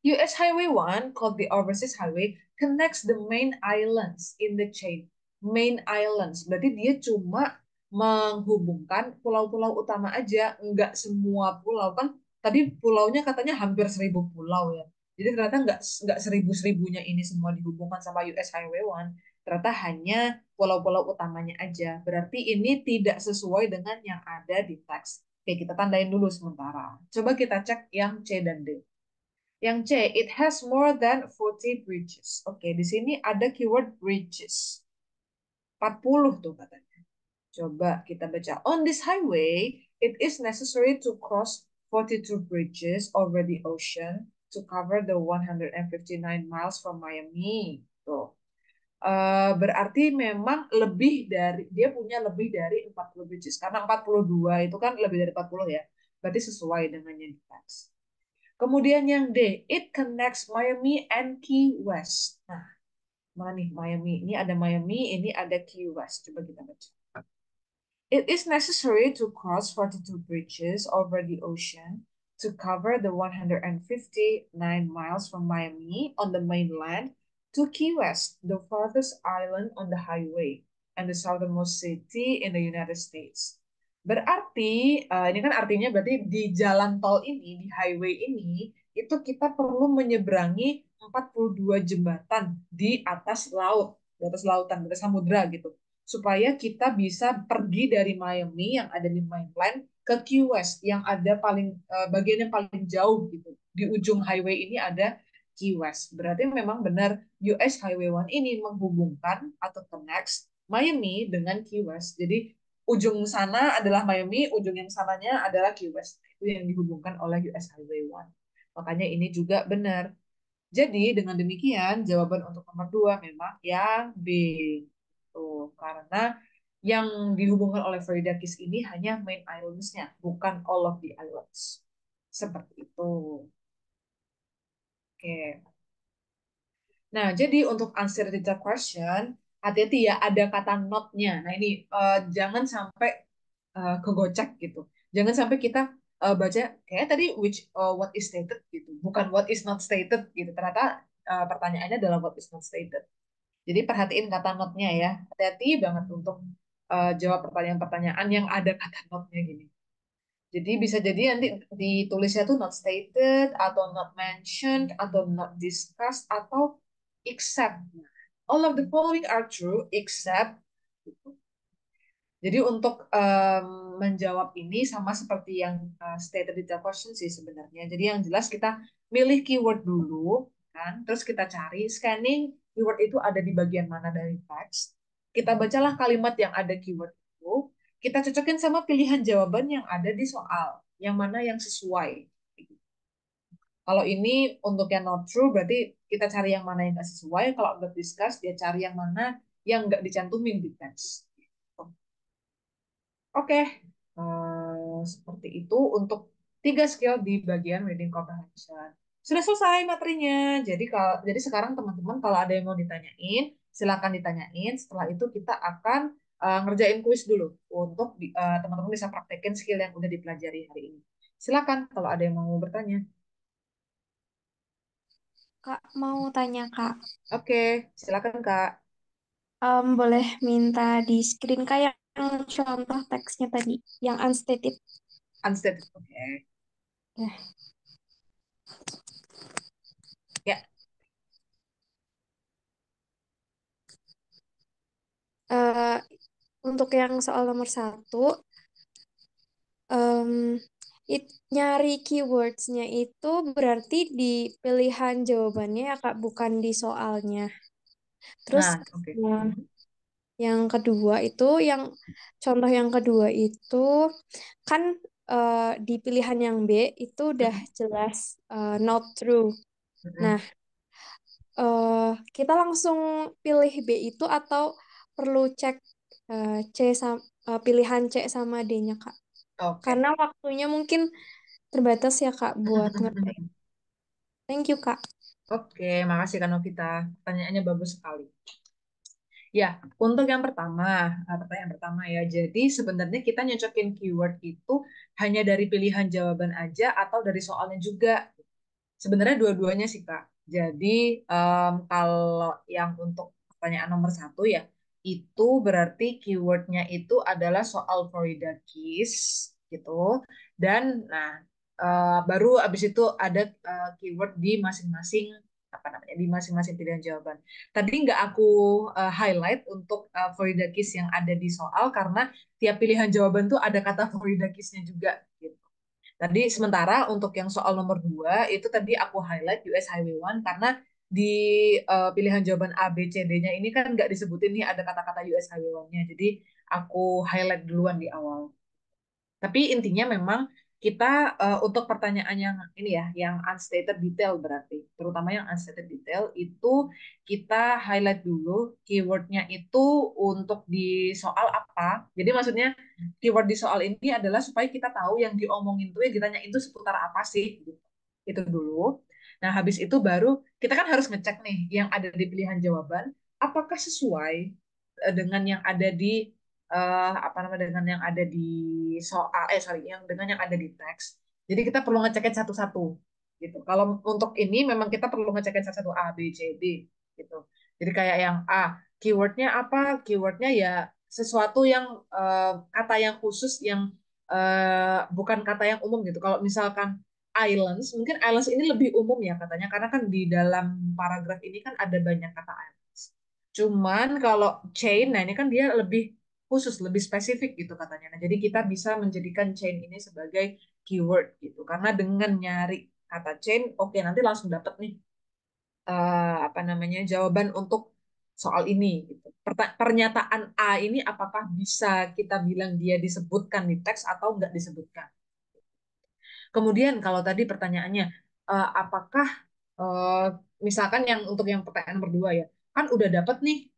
US Highway 1, called the Overseas Highway, connects the main islands in the chain. Main islands, berarti dia cuma menghubungkan pulau-pulau utama aja, nggak semua pulau kan. Tadi pulaunya katanya hampir 1.000 pulau ya. Jadi ternyata nggak seribu-seribunya ini semua dihubungkan sama US Highway 1. Ternyata hanya pulau-pulau utamanya aja. Berarti ini tidak sesuai dengan yang ada di teks. Oke, kita tandain dulu sementara. Coba kita cek yang C dan D. Yang C, it has more than 40 bridges. Oke, di sini ada keyword bridges. 40 tuh katanya. Coba kita baca. On this highway, it is necessary to cross 42 bridges over the ocean to cover the 159 miles from Miami. Tuh. Berarti memang lebih dari, dia punya lebih dari 40 bridges. Karena 42 itu kan lebih dari 40 ya. Berarti sesuai dengan yang di teks. Kemudian yang D, it connects Miami and Key West. Nah, mana nih Miami? Ini ada Miami, ini ada Key West. Coba kita baca. It is necessary to cross 42 bridges over the ocean to cover the 159 miles from Miami on the mainland to Key West, the farthest island on the highway and the southernmost city in the United States. Berarti, ini kan artinya berarti di jalan tol ini, di highway ini, itu kita perlu menyeberangi 42 jembatan di atas laut, di atas lautan, di atas samudra gitu supaya kita bisa pergi dari Miami yang ada di mainland ke Key West yang ada paling bagian yang paling jauh gitu. Di ujung highway ini ada Key West. Berarti memang benar US Highway 1 ini menghubungkan atau connects Miami dengan Key West. Jadi ujung sana adalah Miami, ujung yang sananya adalah Key West. Itu yang dihubungkan oleh US Highway 1. Makanya ini juga benar. Jadi dengan demikian jawaban untuk nomor 2 memang yang B. Tuh, karena yang dihubungkan oleh Florida Keys ini hanya main islands-nya, bukan all of the islands. Seperti itu. Oke. Nah, jadi untuk answer the question, hati-hati ya ada kata not-nya. Nah, ini jangan sampai kegocek gitu. Jangan sampai kita baca kayak tadi which what is stated gitu, bukan what is not stated gitu. Ternyata pertanyaannya adalah what is not stated. Jadi perhatiin kata not-nya ya. Hati-hati banget untuk jawab pertanyaan-pertanyaan yang ada kata not-nya gini. Jadi bisa jadi nanti ditulisnya tuh not stated, atau not mentioned, atau not discussed, atau except. All of the following are true except. Jadi untuk menjawab ini sama seperti yang stated di the question sih sebenarnya. Jadi yang jelas kita milih keyword dulu, kan? Terus kita cari scanning keyword itu ada di bagian mana dari teks. Kita bacalah kalimat yang ada keyword itu. Kita cocokin sama pilihan jawaban yang ada di soal, yang mana yang sesuai. Kalau ini untuk yang not true berarti kita cari yang mana yang nggak sesuai. Kalau udah discuss dia cari yang mana yang nggak dicantumin di teks. Oke, seperti itu untuk 3 skill di bagian reading comprehension. Sudah selesai materinya. Jadi sekarang teman-teman kalau ada yang mau ditanyain, silakan ditanyain. Setelah itu kita akan ngerjain kuis dulu untuk teman-teman bisa praktekin skill yang udah dipelajari hari ini. Silakan kalau ada yang mau bertanya. Kak, mau tanya Kak, Oke, silakan Kak. boleh minta di screen kayak yang contoh teksnya tadi, yang unstated. Unstated. Oke. Ya. Ya. Eh, untuk yang soal nomor 1, em, nyari keywords-nya itu berarti di pilihan jawabannya ya Kak, bukan di soalnya. Terus Nah, oke. eh, yang kedua itu, contoh yang kedua itu kan di pilihan yang B itu udah Mm-mm. jelas not true. Nah, Mm-mm. kita langsung pilih B itu atau perlu cek pilihan C sama D-nya, Kak? Oke. Karena waktunya mungkin terbatas ya, Kak, buat ngerjain. Thank you, Kak. Oke, makasih Kak Novita. Pertanyaannya bagus sekali. Ya, untuk yang pertama, pertanyaan pertama ya. Jadi sebenarnya kita nyocokin keyword itu hanya dari pilihan jawaban aja atau dari soalnya juga. Sebenarnya dua-duanya sih, Kak. Jadi kalau yang untuk pertanyaan nomor 1 ya, itu berarti keywordnya itu adalah soal Florida Keys gitu. Dan nah baru abis itu ada keyword di masing-masing apa namanya di masing-masing pilihan jawaban. Tadi nggak aku highlight untuk Florida Keys yang ada di soal karena tiap pilihan jawaban tuh ada kata Florida Keys-nya juga gitu. Tadi sementara untuk yang soal nomor 2 itu tadi aku highlight US Highway 1 karena di pilihan jawaban A, B, C, D-nya ini kan nggak disebutin nih ada kata-kata US Highway 1-nya. Jadi aku highlight duluan di awal. Tapi intinya memang kita untuk pertanyaan yang ini ya, yang unstated detail berarti, terutama yang unstated detail itu kita highlight dulu keywordnya itu untuk di soal apa. Jadi maksudnya keyword di soal ini adalah supaya kita tahu yang diomongin itu, yang ditanya itu seputar apa sih, gitu. Itu dulu. Nah, habis itu baru kita kan harus ngecek nih yang ada di pilihan jawaban, apakah sesuai dengan yang ada di apa namanya dengan yang ada di soal sorry yang dengan yang ada di teks. Jadi kita perlu ngecekin satu-satu gitu. Kalau untuk ini memang kita perlu ngecekin satu-satu A, B, C, D gitu. Jadi kayak yang A, keywordnya apa? Keywordnya ya sesuatu yang kata yang khusus yang bukan kata yang umum gitu. Kalau misalkan islands, mungkin islands ini lebih umum ya katanya karena kan di dalam paragraf ini kan ada banyak kata islands. Cuman kalau chain, nah ini kan dia lebih khusus, lebih spesifik gitu katanya. Nah, jadi kita bisa menjadikan chain ini sebagai keyword gitu. Karena dengan nyari kata chain, oke nanti langsung dapat nih apa namanya jawaban untuk soal ini. Gitu. Pernyataan A ini apakah bisa kita bilang dia disebutkan di teks atau nggak disebutkan? Kemudian kalau tadi pertanyaannya, apakah eh, misalkan yang untuk yang pertanyaan nomor 2 ya, kan udah dapat nih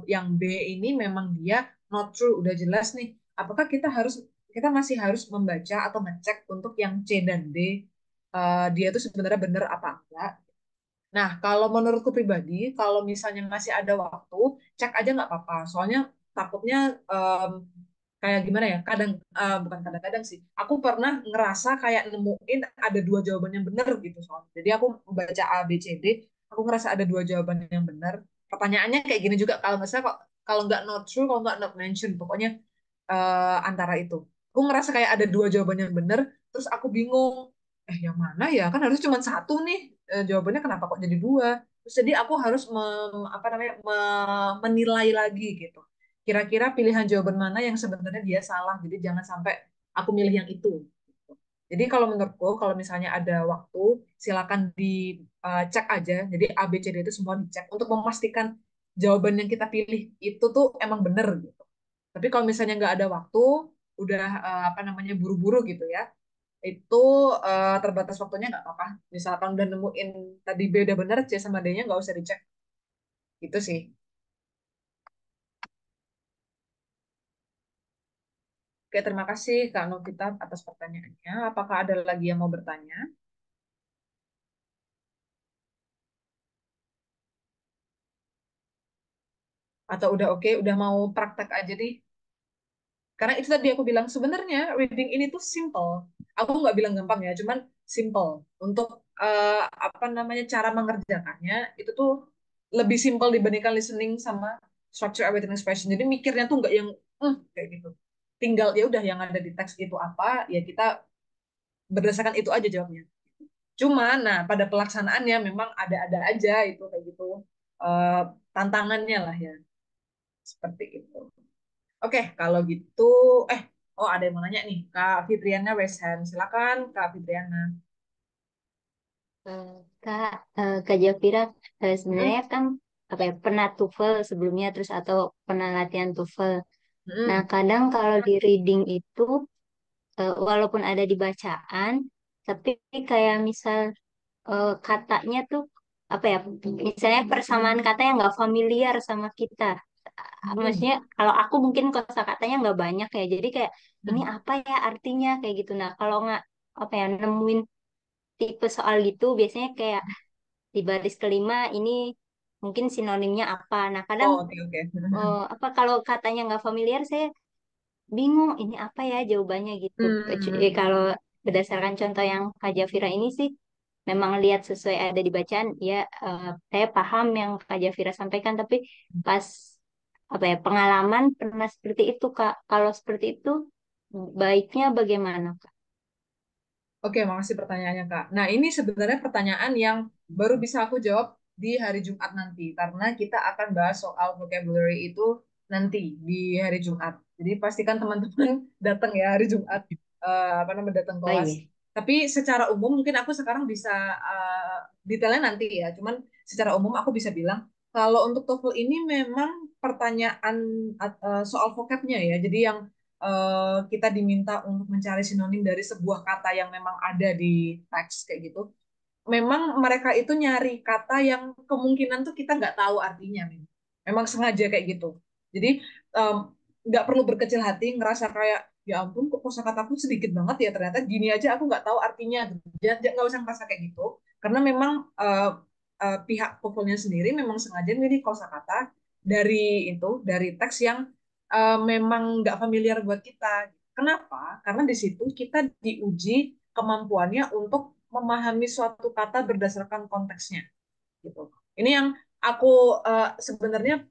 yang B ini memang dia not true, udah jelas nih. Apakah kita masih harus membaca atau ngecek untuk yang C dan D dia itu sebenarnya benar apa enggak? Nah, kalau menurutku pribadi, kalau misalnya masih ada waktu, cek aja nggak apa-apa. Soalnya takutnya kayak gimana ya? Bukan kadang-kadang sih. Aku pernah ngerasa kayak nemuin ada dua jawaban yang benar gitu soalnya. Jadi aku baca A, B, C, D, aku ngerasa ada dua jawaban yang benar. Pertanyaannya kayak gini juga kalau nggak salah kok kalau nggak not true, kalau nggak not mentioned, pokoknya antara itu. Aku ngerasa kayak ada dua jawaban yang benar, terus aku bingung. Yang mana ya? Kan harus cuma satu nih jawabannya kenapa kok jadi dua? Terus jadi aku harus apa namanya menilai lagi gitu. Kira-kira pilihan jawaban mana yang sebenarnya dia salah. Jadi jangan sampai aku milih yang itu. Gitu. Jadi kalau menurutku kalau misalnya ada waktu silakan dicek aja. Jadi A B C D itu semua dicek untuk memastikan jawaban yang kita pilih itu tuh emang bener gitu. Tapi kalau misalnya nggak ada waktu, udah apa namanya buru-buru gitu ya, itu terbatas waktunya nggak apa-apa. Misalkan udah nemuin tadi B udah bener, C sama D-nya nggak usah dicek. Itu sih. Oke, terima kasih Kak Novita atas pertanyaannya. Apakah ada lagi yang mau bertanya? Atau udah oke, udah mau praktek aja nih? Karena itu tadi aku bilang, sebenarnya reading ini tuh simple. Aku nggak bilang gampang ya, cuman simple. Untuk apa namanya cara mengerjakannya, itu tuh lebih simple dibandingkan listening sama structure awaiting expression. Jadi mikirnya tuh nggak yang kayak gitu. Tinggal ya udah yang ada di teks itu apa, ya kita berdasarkan itu aja jawabnya. Cuman, nah pada pelaksanaannya memang ada-ada aja itu kayak gitu. Eh, tantangannya lah ya, seperti itu. Oke, kalau gitu, oh ada yang mau nanya nih, Kak Fitriana raise hand. Silakan, Kak Fitriana. Eh, Kak, Kak Jafira, Hmm, sebenarnya kan apa ya pernah TOEFL sebelumnya terus atau pernah latihan TOEFL. Nah, hmm. kadang kalau di reading itu walaupun ada di bacaan, tapi kayak misal katanya tuh apa ya, misalnya persamaan kata yang nggak familiar sama kita. Hmm. Maksudnya kalau aku mungkin kosakatanya nggak banyak ya, jadi kayak ini Hmm. apa ya artinya kayak gitu. Nah, kalau nggak apa ya nemuin tipe soal gitu biasanya kayak di baris kelima ini mungkin sinonimnya apa. Nah, kadang Oh, oke, oke. apa kalau katanya nggak familiar saya bingung ini apa ya jawabannya gitu. Hmm. Kalau berdasarkan contoh yang Kak Jafira ini sih memang lihat sesuai ada di bacaan ya, saya paham yang Kak Jafira sampaikan tapi pas apa ya pengalaman pernah seperti itu Kak. Kalau seperti itu baiknya bagaimana Kak? Oke, makasih pertanyaannya, Kak. Nah, ini sebenarnya pertanyaan yang baru bisa aku jawab di hari Jumat nanti, karena kita akan bahas soal vocabulary itu nanti di hari Jumat. Jadi pastikan teman-teman datang ya hari Jumat, apa namanya datang Oh kelas. iya. Tapi secara umum mungkin aku sekarang bisa detailnya nanti ya. Cuman secara umum aku bisa bilang kalau untuk TOEFL ini memang pertanyaan soal vocabnya ya. Jadi yang kita diminta untuk mencari sinonim dari sebuah kata yang memang ada di teks kayak gitu. Memang mereka itu nyari kata yang kemungkinan tuh kita nggak tahu artinya. Memang sengaja kayak gitu. Jadi em, nggak perlu berkecil hati ngerasa kayak ya ampun kok kosakataku sedikit banget ya ternyata gini aja aku nggak tahu artinya. Jangan nggak usah ngerasa kayak gitu karena memang pihak TOEFL-nya sendiri memang sengaja milih kosakata dari teks yang memang nggak familiar buat kita. Kenapa? Karena di situ kita diuji kemampuannya untuk memahami suatu kata berdasarkan konteksnya gitu. Ini yang aku sebenarnya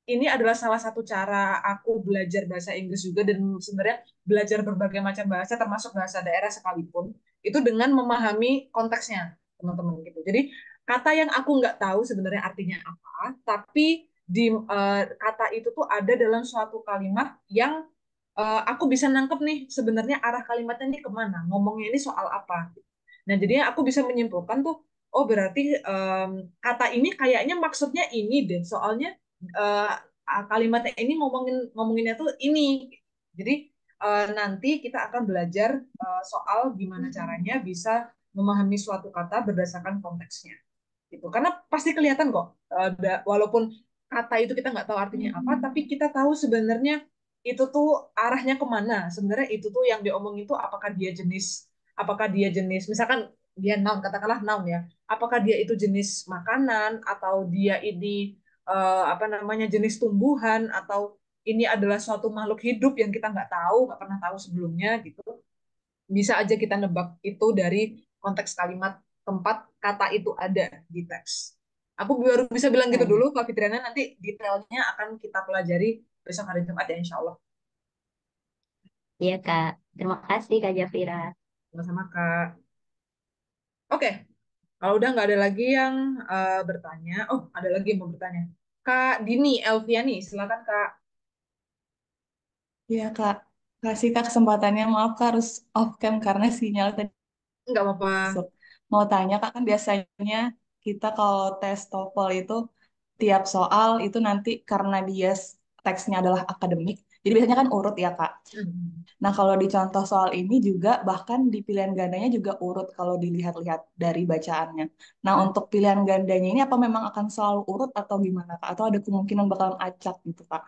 ini adalah salah satu cara aku belajar bahasa Inggris juga dan sebenarnya belajar berbagai macam bahasa termasuk bahasa daerah sekalipun itu dengan memahami konteksnya teman-teman gitu. Jadi kata yang aku nggak tahu sebenarnya artinya apa, tapi di kata itu tuh ada dalam suatu kalimat yang aku bisa nangkep nih sebenarnya arah kalimatnya ini kemana, ngomongnya ini soal apa. Nah jadinya aku bisa menyimpulkan tuh, oh berarti kata ini kayaknya maksudnya ini deh, soalnya uh, kalimatnya ini ngomonginnya tuh ini. Jadi nanti kita akan belajar soal gimana caranya bisa memahami suatu kata berdasarkan konteksnya. Gitu. Karena pasti kelihatan kok, walaupun kata itu kita nggak tahu artinya apa, tapi kita tahu sebenarnya itu tuh arahnya kemana. Sebenarnya itu tuh yang diomongin itu apakah dia jenis, misalkan dia noun, katakanlah noun ya, apakah dia itu jenis makanan atau dia ini apa namanya jenis tumbuhan atau ini adalah suatu makhluk hidup yang kita nggak pernah tahu sebelumnya gitu. Bisa aja kita nebak itu dari konteks kalimat tempat kata itu ada di teks. Aku baru bisa bilang gitu Hmm. dulu, Kak Fitriana, nanti detailnya akan kita pelajari besok hari Jumat ya, insya Allah. Iya Kak, terima kasih Kak Jafira. Sama-sama, Kak. Oke, kalau udah nggak ada lagi yang bertanya, oh ada lagi yang mau bertanya. Kak Dini Elviani, silakan Kak. Iya Kak, kasih Kak kesempatannya. Maaf Kak harus off cam karena sinyal tadi Nggak apa-apa. masuk. Mau tanya Kak, kan biasanya kita kalau tes TOEFL itu tiap soal itu nanti karena dia teksnya adalah akademik, jadi biasanya kan urut ya Kak. Hmm. Nah kalau di contoh soal ini juga bahkan di pilihan gandanya juga urut kalau dilihat-lihat dari bacaannya. Nah Hmm. untuk pilihan gandanya ini apa memang akan selalu urut atau gimana Kak? Atau ada kemungkinan bakalan acak gitu Kak?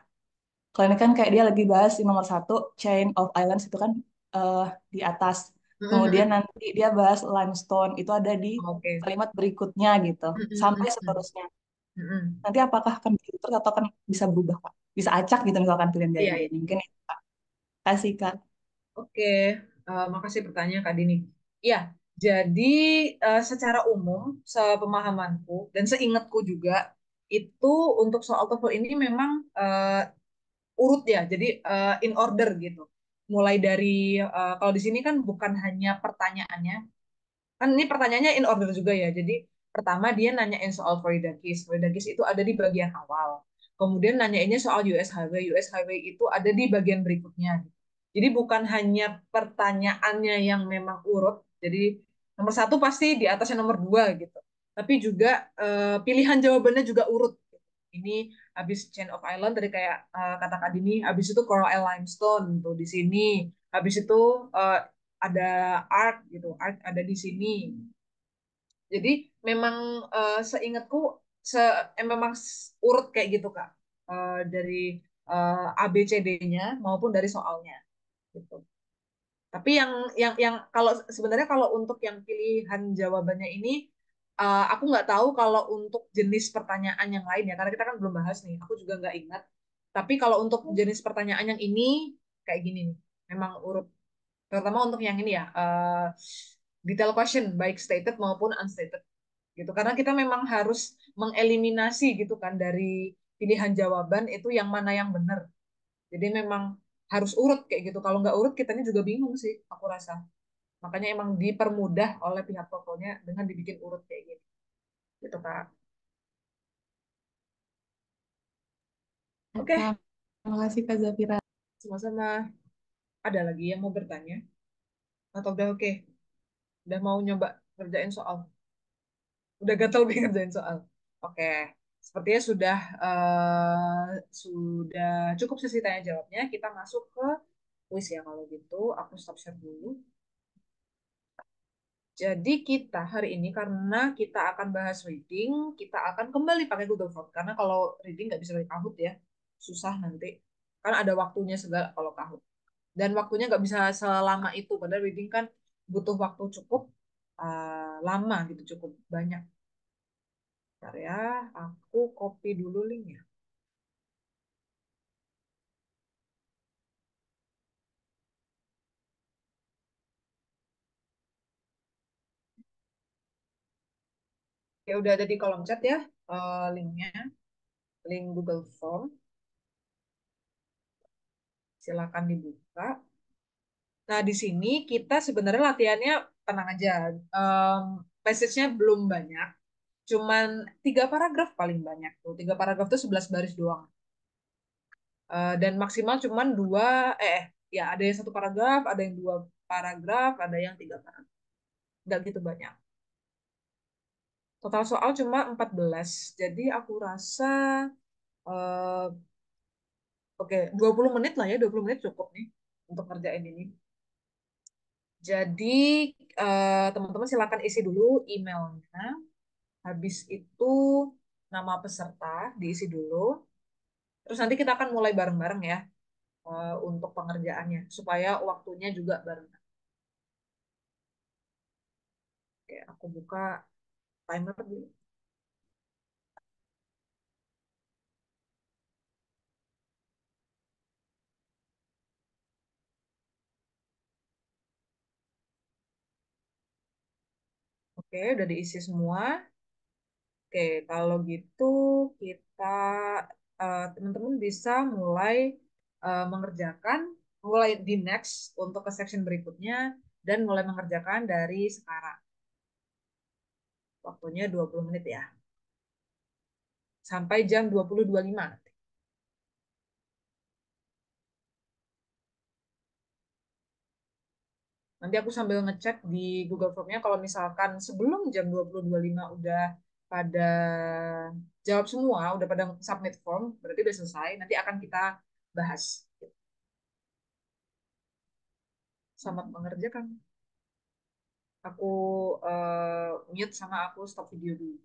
Kalau ini kan kayak dia lagi bahas di nomor satu, Chain of Islands itu kan eh, di atas. Hmm. Kemudian Hmm. nanti dia bahas limestone, itu ada di Oke. kalimat berikutnya gitu. Hmm. Hmm. Sampai Hmm. seterusnya. Hmm. Hmm. Nanti apakah akan begitu terus atau kan bisa berubah, Kak? Bisa acak gitu misalkan pilihan Iya, iya. gandanya. Mungkin itu, Kak. Kasih, Kak. Oke, makasih pertanyaan Kak Dini. Ya, jadi secara umum, sepemahamanku dan seingatku juga, itu untuk soal TOEFL ini memang urut ya, jadi in order gitu. Mulai dari, kalau di sini kan bukan hanya pertanyaannya, kan ini pertanyaannya in order juga ya. Jadi pertama dia nanyain soal Voidakis. Voidakis itu ada di bagian awal. Kemudian nanyainnya soal US Highway. US Highway itu ada di bagian berikutnya. Jadi bukan hanya pertanyaannya yang memang urut. Jadi nomor satu pasti di atasnya nomor dua gitu. Tapi juga pilihan jawabannya juga urut. Ini habis Chain of Island dari kayak kata Kak Dini, habis itu Coral Limestone tuh di sini. Habis itu ada art gitu, art ada di sini. Jadi memang seingatku se memang urut kayak gitu Kak. Dari A B C D-nya maupun dari soalnya gitu. Tapi yang kalau sebenarnya kalau untuk yang pilihan jawabannya ini aku nggak tahu kalau untuk jenis pertanyaan yang lain ya karena kita kan belum bahas nih. Aku juga nggak ingat. Tapi kalau untuk jenis pertanyaan yang ini kayak gini nih, memang urut terutama untuk yang ini ya detail question baik stated maupun unstated gitu karena kita memang harus mengeliminasi gitu kan dari pilihan jawaban itu yang mana yang benar jadi memang harus urut kayak gitu kalau nggak urut kitanya juga bingung sih aku rasa makanya emang dipermudah oleh pihak tokonya dengan dibikin urut kayak gitu gitu kak. Oke, Kak, terima kasih Kak Zafira. sama-sama. Ada lagi yang mau bertanya atau udah oke? Udah mau nyoba ngerjain soal. Udah gatel banget ngerjain soal. Oke, sepertinya sudah cukup sesi tanya jawabnya. Kita masuk ke kuis ya kalau gitu. Aku stop share dulu. Jadi kita hari ini karena kita akan bahas reading, kita akan kembali pakai Google Form. Karena kalau reading nggak bisa pakai Kahoot ya, susah nanti. Karena ada waktunya segala kalau Kahoot. Dan waktunya nggak bisa selama itu. Padahal reading kan butuh waktu cukup lama gitu, cukup banyak. Bentar ya, aku copy dulu linknya. Ya udah ada di kolom chat ya, linknya, link Google Form. Silakan dibuka. Nah, di sini kita sebenarnya latihannya tenang aja. Em, Passage-nya belum banyak, cuman 3 paragraf paling banyak tuh. 3 paragraf tuh 11 baris doang. Dan maksimal cuman ya ada yang 1 paragraf, ada yang 2 paragraf, ada yang 3 paragraf. Nggak gitu banyak. Total soal cuma 14. Jadi aku rasa eh, oke, 20 menit lah ya, 20 menit cukup nih untuk ngerjain ini. Jadi teman-teman silakan isi dulu emailnya. Habis itu nama peserta diisi dulu. Terus nanti kita akan mulai bareng-bareng ya untuk pengerjaannya supaya waktunya juga bareng. Oke, aku buka timer dulu. Oke, udah diisi semua. Oke, kalau gitu kita teman-teman bisa mulai mengerjakan mulai di next untuk ke section berikutnya dan mulai mengerjakan dari sekarang. Waktunya 20 menit ya. Sampai jam 20.25 nanti. Nanti aku sambil ngecek di Google Form-nya kalau misalkan sebelum jam 20.25 udah pada jawab semua, udah pada submit form, berarti udah selesai. Nanti akan kita bahas. Selamat mengerjakan. Aku mute sama aku stop video dulu.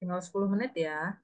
Tinggal 10 menit ya.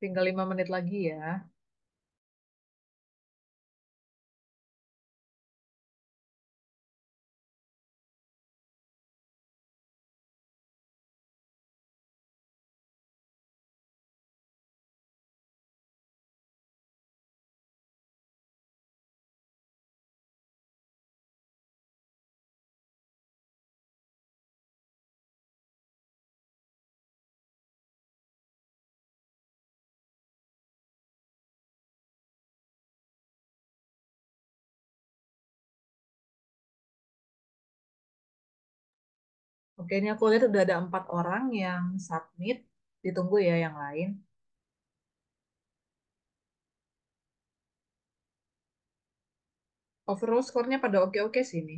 Tinggal 5 menit lagi ya. Oke, ini aku lihat udah ada 4 orang yang submit. Ditunggu ya yang lain. Overall skornya pada oke-oke sih ini.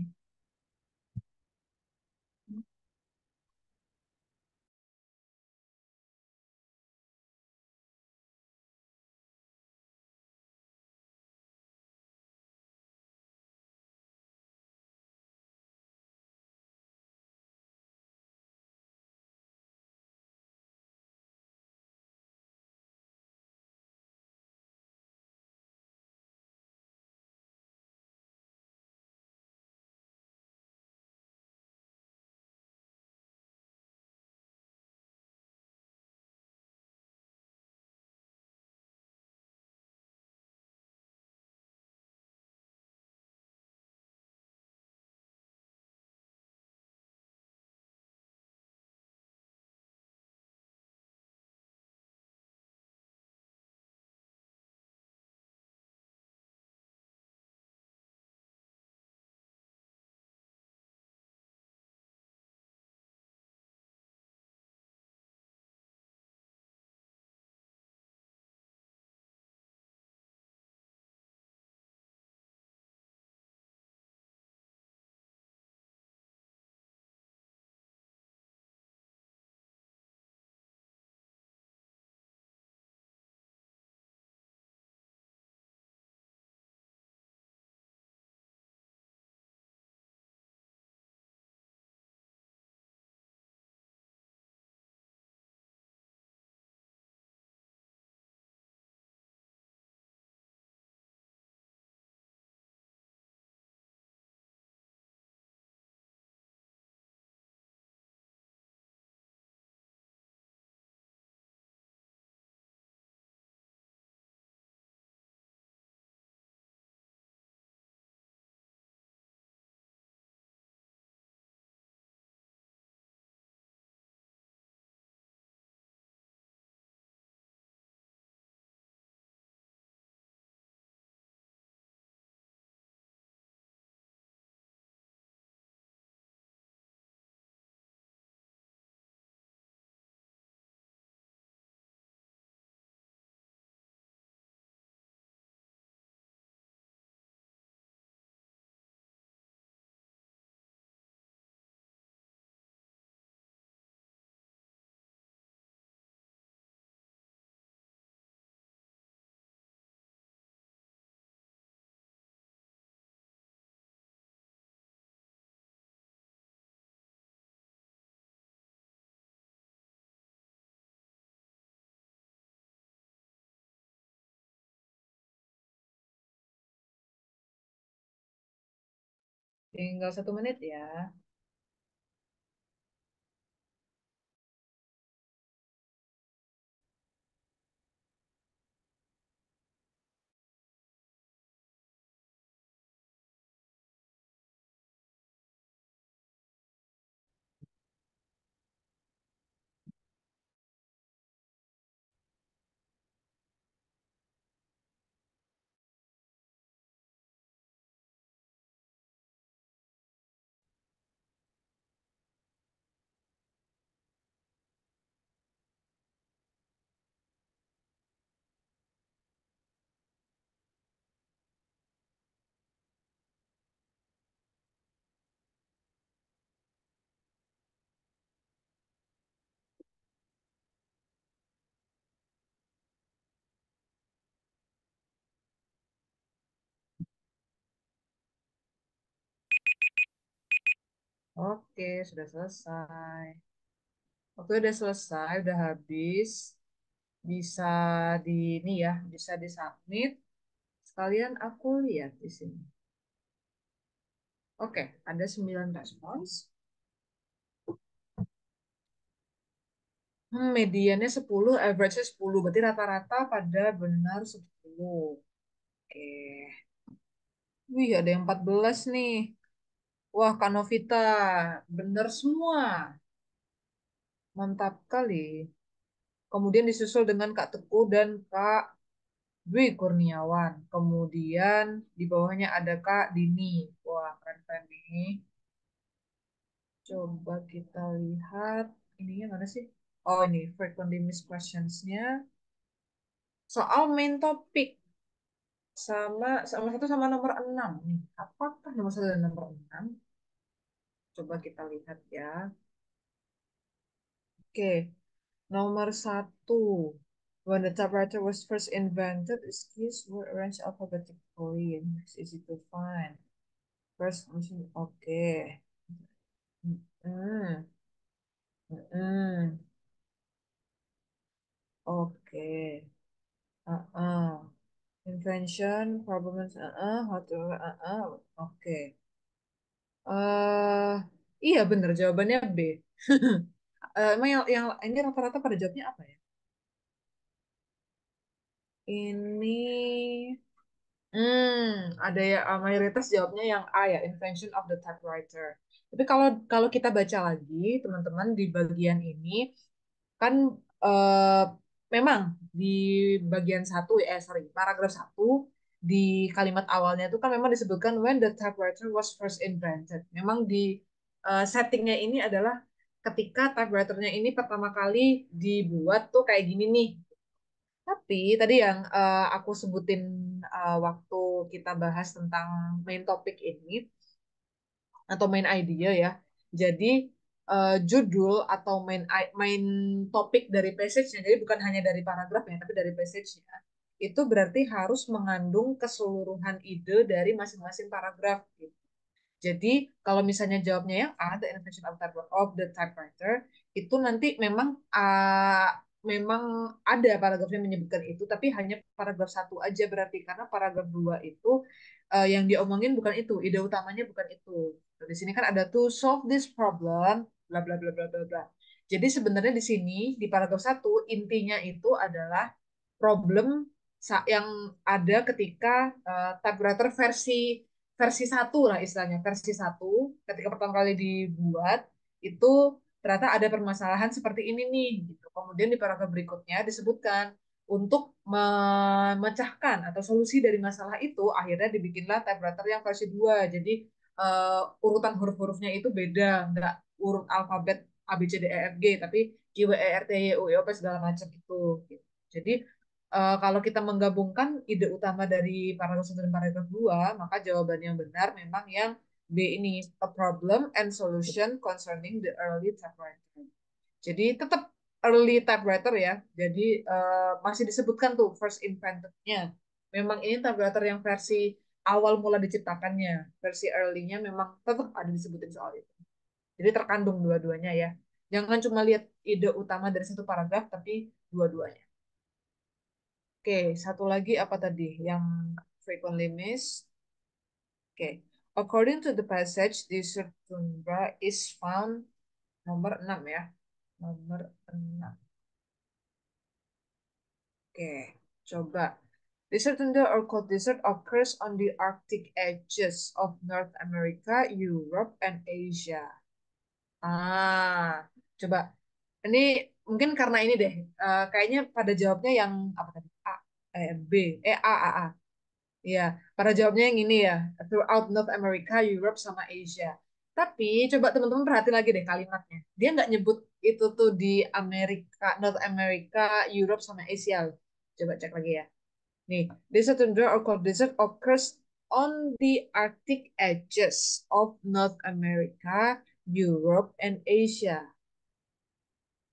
Tinggal 1 menit ya. Oke, sudah selesai. Oke, udah selesai, udah habis. bisa di ini ya, bisa disubmit. Sekalian aku lihat di sini. Oke, ada 9 respons. Mediannya 10, average-nya 10. Berarti rata-rata pada benar 10. Oke. Wih, ada yang 14 nih. Wah, Kak Novita, benar semua. Mantap kali. Kemudian disusul dengan Kak Teguh dan Kak Dwi Kurniawan. Kemudian di bawahnya ada Kak Dini. Wah, keren-keren nih. Coba kita lihat. Ininya mana sih? Oh, ini frequently missed questions-nya. Soal main topik. Sama satu sama nomor 6 nih. Apakah nomor satu dan nomor 6? Coba kita lihat ya. Oke, nomor satu. When the typewriter was first invented, its keys were arranged alphabetically and it's easy to find. First machine, oke. Hmm, hmm, oke. Invention, problems, how to, oke. eh iya bener jawabannya B. Emang yang ini rata-rata pada jawabnya apa ya? Ini ada ya mayoritas jawabnya yang A ya, invention of the typewriter. Tapi kalau kalau kita baca lagi, teman-teman di bagian ini kan eh, memang di bagian satu sorry, paragraf satu di kalimat awalnya itu kan memang disebutkan when the typewriter was first invented. Memang di settingnya ini adalah ketika typewriternya ini pertama kali dibuat tuh kayak gini nih. Tapi tadi yang aku sebutin waktu kita bahas tentang main topik ini atau main idea ya. Jadi judul atau main topik dari passage-nya, jadi bukan hanya dari paragrafnya, tapi dari passage-nya, itu berarti harus mengandung keseluruhan ide dari masing-masing paragraf. Gitu. Jadi kalau misalnya jawabnya yang A, the invention of the typewriter, itu nanti memang ada paragrafnya menyebutkan itu, tapi hanya paragraf satu aja berarti karena paragraf dua itu yang diomongin bukan itu, ide utamanya bukan itu. Di sini kan ada to solve this problem, bla bla bla bla bla bla. Jadi sebenarnya di sini di paragraf satu intinya itu adalah problem yang ada ketika typewriter versi versi satu lah istilahnya versi satu ketika pertama kali dibuat itu ternyata ada permasalahan seperti ini nih gitu. Kemudian di paragraf berikutnya disebutkan untuk memecahkan atau solusi dari masalah itu akhirnya dibikinlah typewriter yang versi 2. Jadi urutan huruf-hurufnya itu beda, nggak urut alfabet A B C D E F G tapi Q W E R T Y U E O P segala macam itu gitu. Jadi kalau kita menggabungkan ide utama dari paragraf 1 dan paragraf 2, maka jawaban yang benar memang yang B ini, a problem and solution concerning the early typewriter. Jadi tetap early typewriter ya. Jadi masih disebutkan tuh first invented-nya. Memang ini typewriter yang versi awal mula diciptakannya. Versi early-nya memang tetap ada disebutin soal itu. Jadi terkandung dua-duanya ya. Jangan cuma lihat ide utama dari satu paragraf, tapi dua-duanya. Oke, satu lagi apa tadi yang frequently missed? Oke, according to the passage, desert tundra is found nomor 6 ya. Nomor 6. Oke, coba. Desert tundra or cold desert occurs on the Arctic edges of North America, Europe, and Asia. Coba. Ini mungkin karena ini deh. Kayaknya pada jawabnya yang apa tadi? B, A. Iya, pada jawabnya yang ini ya, throughout North America, Europe, sama Asia. Tapi coba teman-teman perhati lagi deh kalimatnya. Dia nggak nyebut itu tuh di Amerika, North America, Europe, sama Asia. Coba cek lagi ya. Nih, desert tundra or cold desert occurs on the Arctic edges of North America, Europe, and Asia.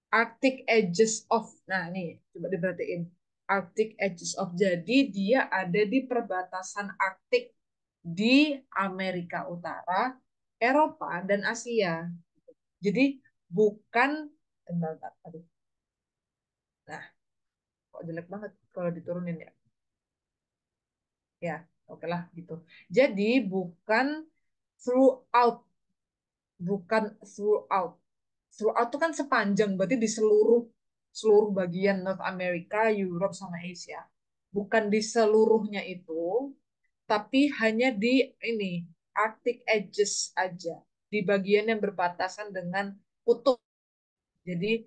Arctic edges of. Nah, nih, coba diperhatiin. Arctic edges of. Jadi dia ada di perbatasan Arktik di Amerika Utara, Eropa, dan Asia. Jadi bukan. Bentar, aduh. Nah, kok jelek banget kalau diturunin ya. Ya, oke lah gitu. Jadi throughout, bukan throughout. Throughout itu kan sepanjang, berarti di seluruh seluruh bagian North America, Europe sama Asia. Bukan di seluruhnya itu, tapi hanya di ini Arctic edges aja, di bagian yang berbatasan dengan kutub. Jadi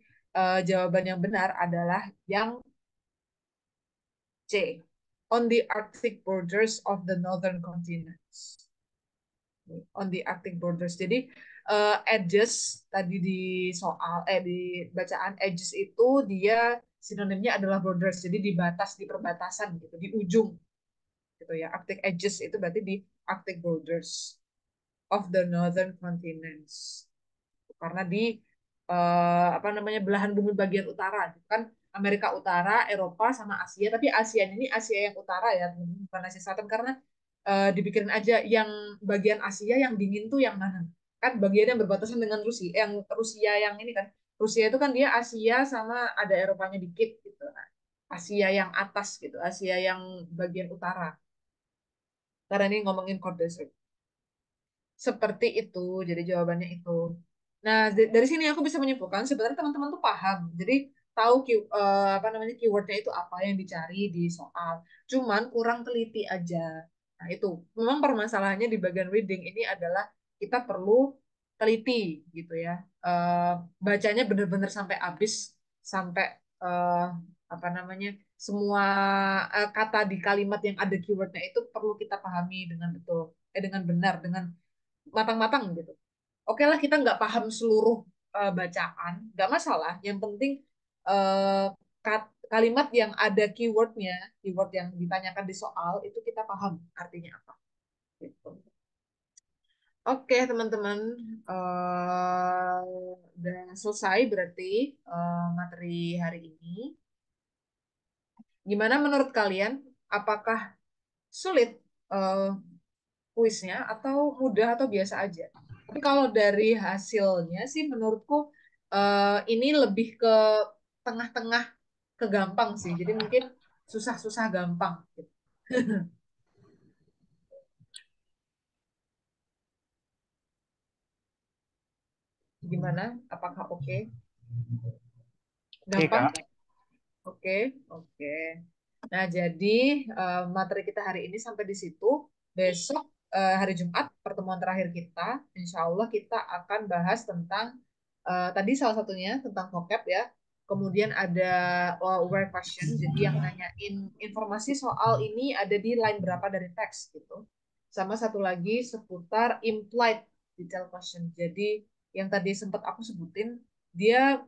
jawaban yang benar adalah yang C, on the Arctic borders of the northern continents. On the Arctic borders. Jadi edges tadi di soal di bacaan edges itu dia sinonimnya adalah borders. Jadi di batas, di perbatasan gitu, di ujung gitu ya. Arctic edges itu berarti di Arctic borders of the northern continents. Karena di apa namanya belahan bumi bagian utara kan Amerika Utara, Eropa sama Asia, tapi Asia ini Asia yang utara ya, bukan Asia Selatan karena dipikirin aja yang bagian Asia yang dingin tuh yang mana? Kan bagian yang berbatasan dengan Rusia, yang ini kan Rusia itu kan dia Asia sama ada Eropanya dikit gitu. Nah, Asia yang atas gitu, Asia yang bagian utara. Karena ini ngomongin core desert. Seperti itu, jadi jawabannya itu. Nah, dari sini aku bisa menyimpulkan sebenarnya teman-teman tuh paham. Jadi tahu apa namanya keywordnya itu apa yang dicari di soal. Cuman kurang teliti aja. Nah, itu memang permasalahannya di bagian reading ini adalah kita perlu teliti gitu ya. Eh, Bacanya benar-benar sampai habis, sampai eh, apa namanya semua kata di kalimat yang ada keywordnya itu perlu kita pahami dengan betul, dengan benar, dengan matang-matang gitu. Oke lah kita nggak paham seluruh bacaan, nggak masalah. Yang penting eh, kalimat yang ada keywordnya, keyword yang ditanyakan di soal itu kita paham artinya apa. Gitu. Oke teman-teman, udah selesai berarti materi hari ini. Gimana menurut kalian? Apakah sulit eh, kuisnya atau mudah atau biasa aja? Tapi kalau dari hasilnya sih menurutku ini lebih ke tengah-tengah ke gampang sih. Jadi mungkin susah-susah gampang gitu. Gimana? Apakah oke? Oke, Gampang? Kak. Oke, oke. Nah, jadi materi kita hari ini sampai di situ. Besok hari Jumat pertemuan terakhir kita, insya Allah kita akan bahas tentang tadi salah satunya tentang vocab ya. Kemudian ada where question, jadi yang nanyain informasi soal ini ada di line berapa dari teks gitu. Sama satu lagi seputar implied detail question. Jadi yang tadi sempat aku sebutin, dia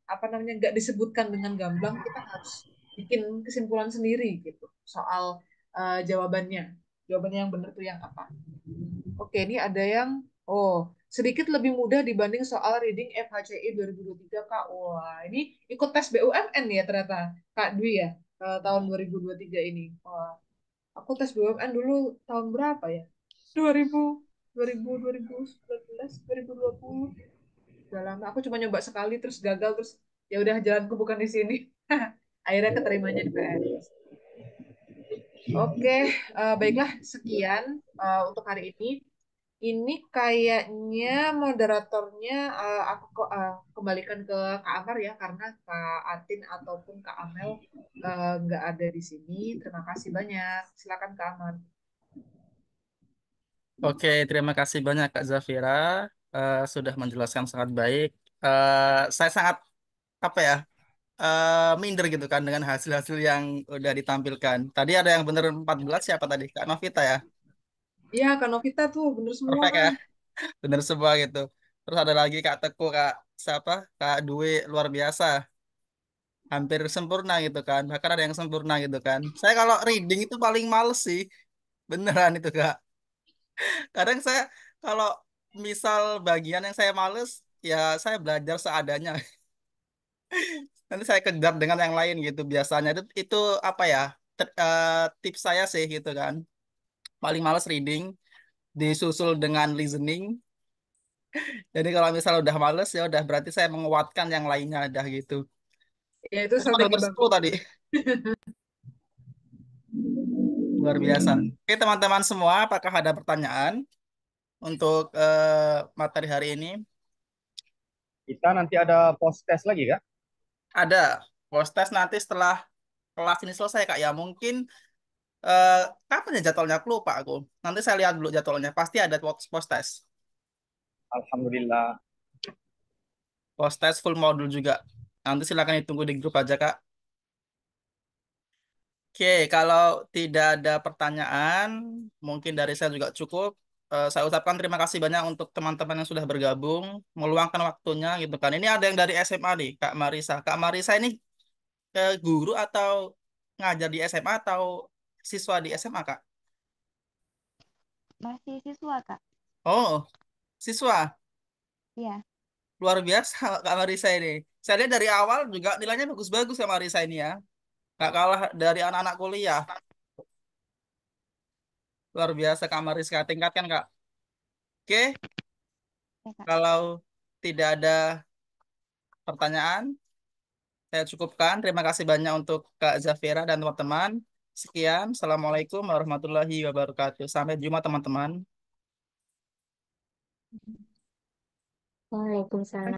apa namanya nggak disebutkan dengan gamblang, kita harus bikin kesimpulan sendiri gitu soal jawabannya. Jawabannya yang benar tuh yang apa? Oke, ini ada yang sedikit lebih mudah dibanding soal reading FHCI 2023 Kak. Wah, ini ikut tes BUMN ya ternyata Kak Dwi ya tahun 2023 ini. Wah, aku tes BUMN dulu tahun berapa ya? 2000 2019 2020. Udah lama. Aku cuma nyoba sekali terus gagal terus ya udah jalanku bukan di sini. Akhirnya keterimanya di PNS. Oke, baiklah sekian untuk hari ini. Ini kayaknya moderatornya aku kembalikan ke Kak Amar ya karena Kak Atin ataupun Kak Amel nggak ada di sini. Terima kasih banyak. Silakan Kak Amar. Oke, terima kasih banyak Kak Zafira. Sudah menjelaskan sangat baik. Saya sangat apa ya minder gitu kan dengan hasil-hasil yang udah ditampilkan. Tadi ada yang bener 14 siapa tadi? Kak Novita ya? Iya, Kak Novita tuh bener semua. Perfect ya? Bener semua gitu. Terus ada lagi Kak Teku, Kak siapa? Kak Dwi luar biasa. Hampir sempurna gitu kan. Bahkan ada yang sempurna gitu kan. Saya kalau reading itu paling males sih. Beneran itu Kak. Kadang saya kalau misal bagian yang saya males, ya saya belajar seadanya. Nanti saya kejar dengan yang lain gitu biasanya. Itu apa ya? Tips saya sih gitu kan. Paling males reading, disusul dengan listening. Jadi kalau misalnya udah males ya udah berarti saya menguatkan yang lainnya udah gitu. Ya itu Itu strategi benar 10 bagus. tadi. Luar biasa. Oke, teman-teman semua, apakah ada pertanyaan untuk materi hari ini? Kita nanti ada post test lagi, Kak? Ada post test nanti setelah kelas ini selesai, Kak. Ya, mungkin eh, kapan ya jadwalnya? Aku lupa aku. Nanti saya lihat dulu jadwalnya. Pasti ada post test. Alhamdulillah. Post test full modul juga. Nanti silakan ditunggu di grup aja, Kak. Oke, kalau tidak ada pertanyaan, mungkin dari saya juga cukup. Saya ucapkan terima kasih banyak untuk teman-teman yang sudah bergabung, meluangkan waktunya gitu kan. Ini ada yang dari SMA nih, Kak Marisa. Kak Marisa ini guru atau ngajar di SMA atau siswa di SMA, Kak? Masih siswa, Kak. Oh, siswa. Iya. Luar biasa Kak Marisa ini. Saya lihat dari awal juga nilainya bagus-bagus Kak Marisa ini ya. Gak kalah dari anak-anak kuliah. Luar biasa Kak Mariska. Tingkatkan Kak. Oke, Ya, Kak. kalau tidak ada pertanyaan, saya cukupkan. Terima kasih banyak untuk Kak Zafira dan teman-teman. Sekian. Assalamualaikum warahmatullahi wabarakatuh. Sampai jumpa teman-teman. Waalaikumsalam.